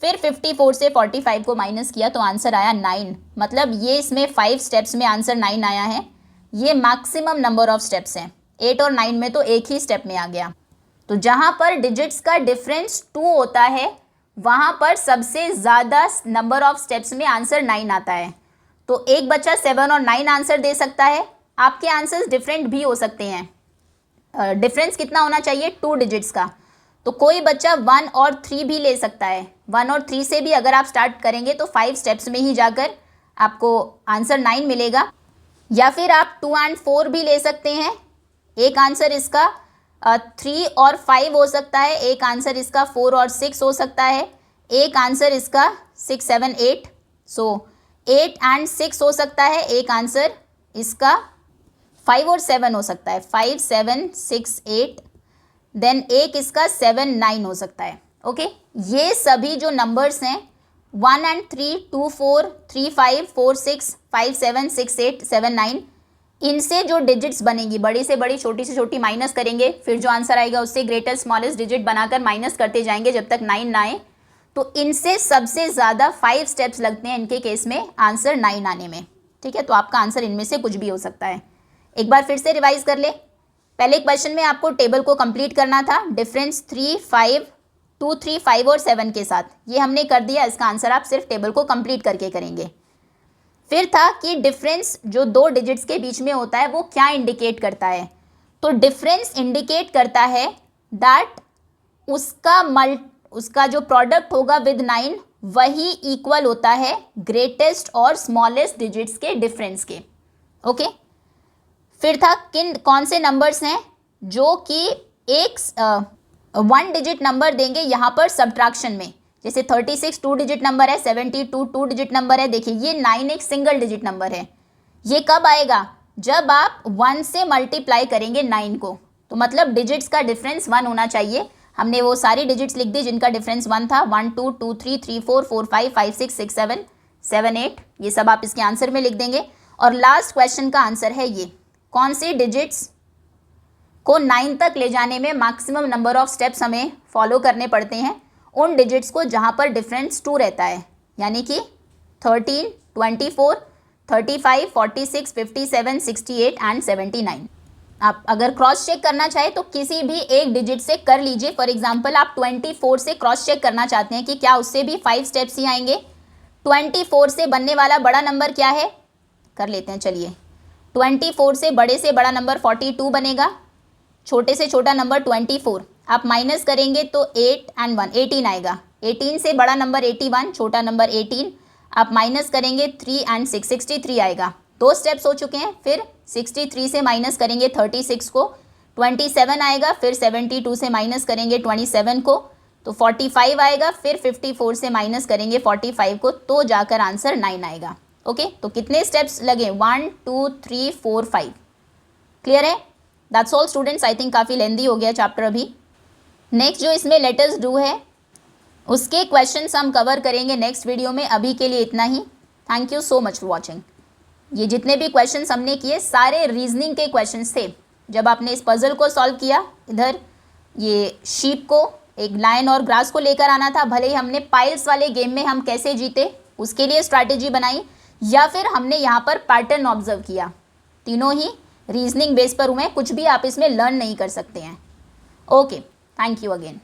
फिर 54 से 45 को माइनस किया तो आंसर आया 9। मतलब ये इसमें 5 स्टेप्स में आंसर 9 आया है। ये मैक्सिमम नंबर ऑफ स्टेप्स हैं। 8 और 9 में तो एक ही स्टेप में आ गया। तो जहाँ पर डिजिट्स का डिफरेंस 2 होता है वहाँ पर सबसे ज़्यादा नंबर ऑफ स्टेप्स में आंसर 9 आता है। तो एक बच्चा 7 और 9 आंसर दे सकता है। आपके आंसर्स डिफरेंट भी हो सकते हैं। डिफरेंस कितना होना चाहिए? 2 डिजिट्स का। तो कोई बच्चा 1 और 3 भी ले सकता है। 1 और 3 से भी अगर आप स्टार्ट करेंगे तो 5 स्टेप्स में ही जाकर आपको आंसर 9 मिलेगा। या फिर आप 2 एंड 4 भी ले सकते हैं। एक आंसर इसका 3 और 5 हो सकता है, एक आंसर इसका 4 और 6 हो सकता है, एक आंसर इसका 6 7 8, सो 8 एंड 6 हो सकता है, एक आंसर इसका 5 और 7 हो सकता है, 5 7 6 8, देन एक इसका 7 9 हो सकता है। ओके, ये सभी जो नंबर्स हैं 1 एंड 3, 2 4, 3 5, 4 6, 5 7, 6 8, 7 9, इनसे जो डिजिट्स बनेगी, बड़ी से बड़ी छोटी से छोटी माइनस करेंगे, फिर जो आंसर आएगा उससे ग्रेटर स्मॉलेस्ट डिजिट बनाकर माइनस करते जाएंगे जब तक 9 ना आए। तो इनसे सबसे ज़्यादा 5 स्टेप्स लगते हैं इनके केस में आंसर 9 आने में। ठीक है, तो आपका आंसर इनमें से कुछ भी हो सकता है। एक बार फिर से रिवाइज कर ले। पहले क्वेश्चन में आपको टेबल को कंप्लीट करना था। डिफरेंस 3 5 2, 3, 5 और 7 के साथ। ये हमने कर दिया, इसका आंसर आप सिर्फ टेबल को कंप्लीट करके करेंगे। फिर था कि डिफरेंस जो दो डिजिट्स के बीच में होता है वो क्या इंडिकेट करता है। तो डिफरेंस इंडिकेट करता है दैट उसका जो प्रोडक्ट होगा विद 9 वही इक्वल होता है ग्रेटेस्ट और स्मॉलेस्ट डिजिट्स के डिफरेंस के। ओके। फिर था कौन से नंबर्स हैं जो कि एक 1 डिजिट नंबर देंगे यहाँ पर सब्ट्रैक्शन में। जैसे 36 2 डिजिट नंबर है, 72 2 डिजिट नंबर है। देखिए ये 9 एक सिंगल डिजिट नंबर है। ये कब आएगा? जब आप 1 से मल्टीप्लाई करेंगे 9 को। तो मतलब डिजिट्स का डिफरेंस 1 होना चाहिए। हमने वो सारी डिजिट्स लिख दी जिनका डिफरेंस 1 था। 1 2 2 3 3 4 4 5 5 6 6 7 7 8, ये सब आप इसके आंसर में लिख देंगे। और लास्ट क्वेश्चन का आंसर है ये, कौन सी डिजिट्स को 9 तक ले जाने में मैक्सिमम नंबर ऑफ स्टेप्स हमें फॉलो करने पड़ते हैं? उन डिजिट्स को जहाँ पर डिफरेंस 2 रहता है, यानी कि 13, 24, 35, 46, 57, 68 एंड 79। आप अगर क्रॉस चेक करना चाहे तो किसी भी एक डिजिट से कर लीजिए। फॉर एग्जांपल आप 24 से क्रॉस चेक करना चाहते हैं कि क्या उससे भी 5 स्टेप्स ही आएंगे। 24 से बनने वाला बड़ा नंबर क्या है, कर लेते हैं। चलिए 24 से बड़ा नंबर 42 बनेगा, छोटे से छोटा नंबर 24। आप माइनस करेंगे तो 8 एंड 1 18 आएगा। 18 से बड़ा नंबर 81, छोटा नंबर 18। आप माइनस करेंगे 3 एंड 6 63 आएगा। 2 स्टेप्स हो चुके हैं। फिर 63 से माइनस करेंगे 36 को, 27 आएगा। फिर 72 से माइनस करेंगे 27 को तो 45 आएगा। फिर 54 से माइनस करेंगे 45 को तो जाकर आंसर 9 आएगा। ओके, तो कितने स्टेप्स लगे? 1 2 3 4 5। क्लियर है? That's all students. I think काफ़ी लेंदी हो गया चैप्टर अभी। नेक्स्ट जो इसमें लेटर्स डू है उसके क्वेश्चंस हम कवर करेंगे नेक्स्ट वीडियो में। अभी के लिए इतना ही। Thank you so much for watching. ये जितने भी क्वेश्चंस हमने किए सारे रीजनिंग के क्वेश्चंस थे। जब आपने इस पजल को सॉल्व किया, इधर ये शीप को, एक लायन और ग्रास को लेकर आना था। भले ही हमने पाइल्स वाले गेम में हम कैसे जीते उसके लिए स्ट्रैटेजी बनाई, या फिर हमने यहाँ पर पैटर्न ऑब्जर्व किया। तीनों ही रीजनिंग बेस पर हुए, कुछ भी आप इसमें लर्न नहीं कर सकते हैं। Okay, thank you again.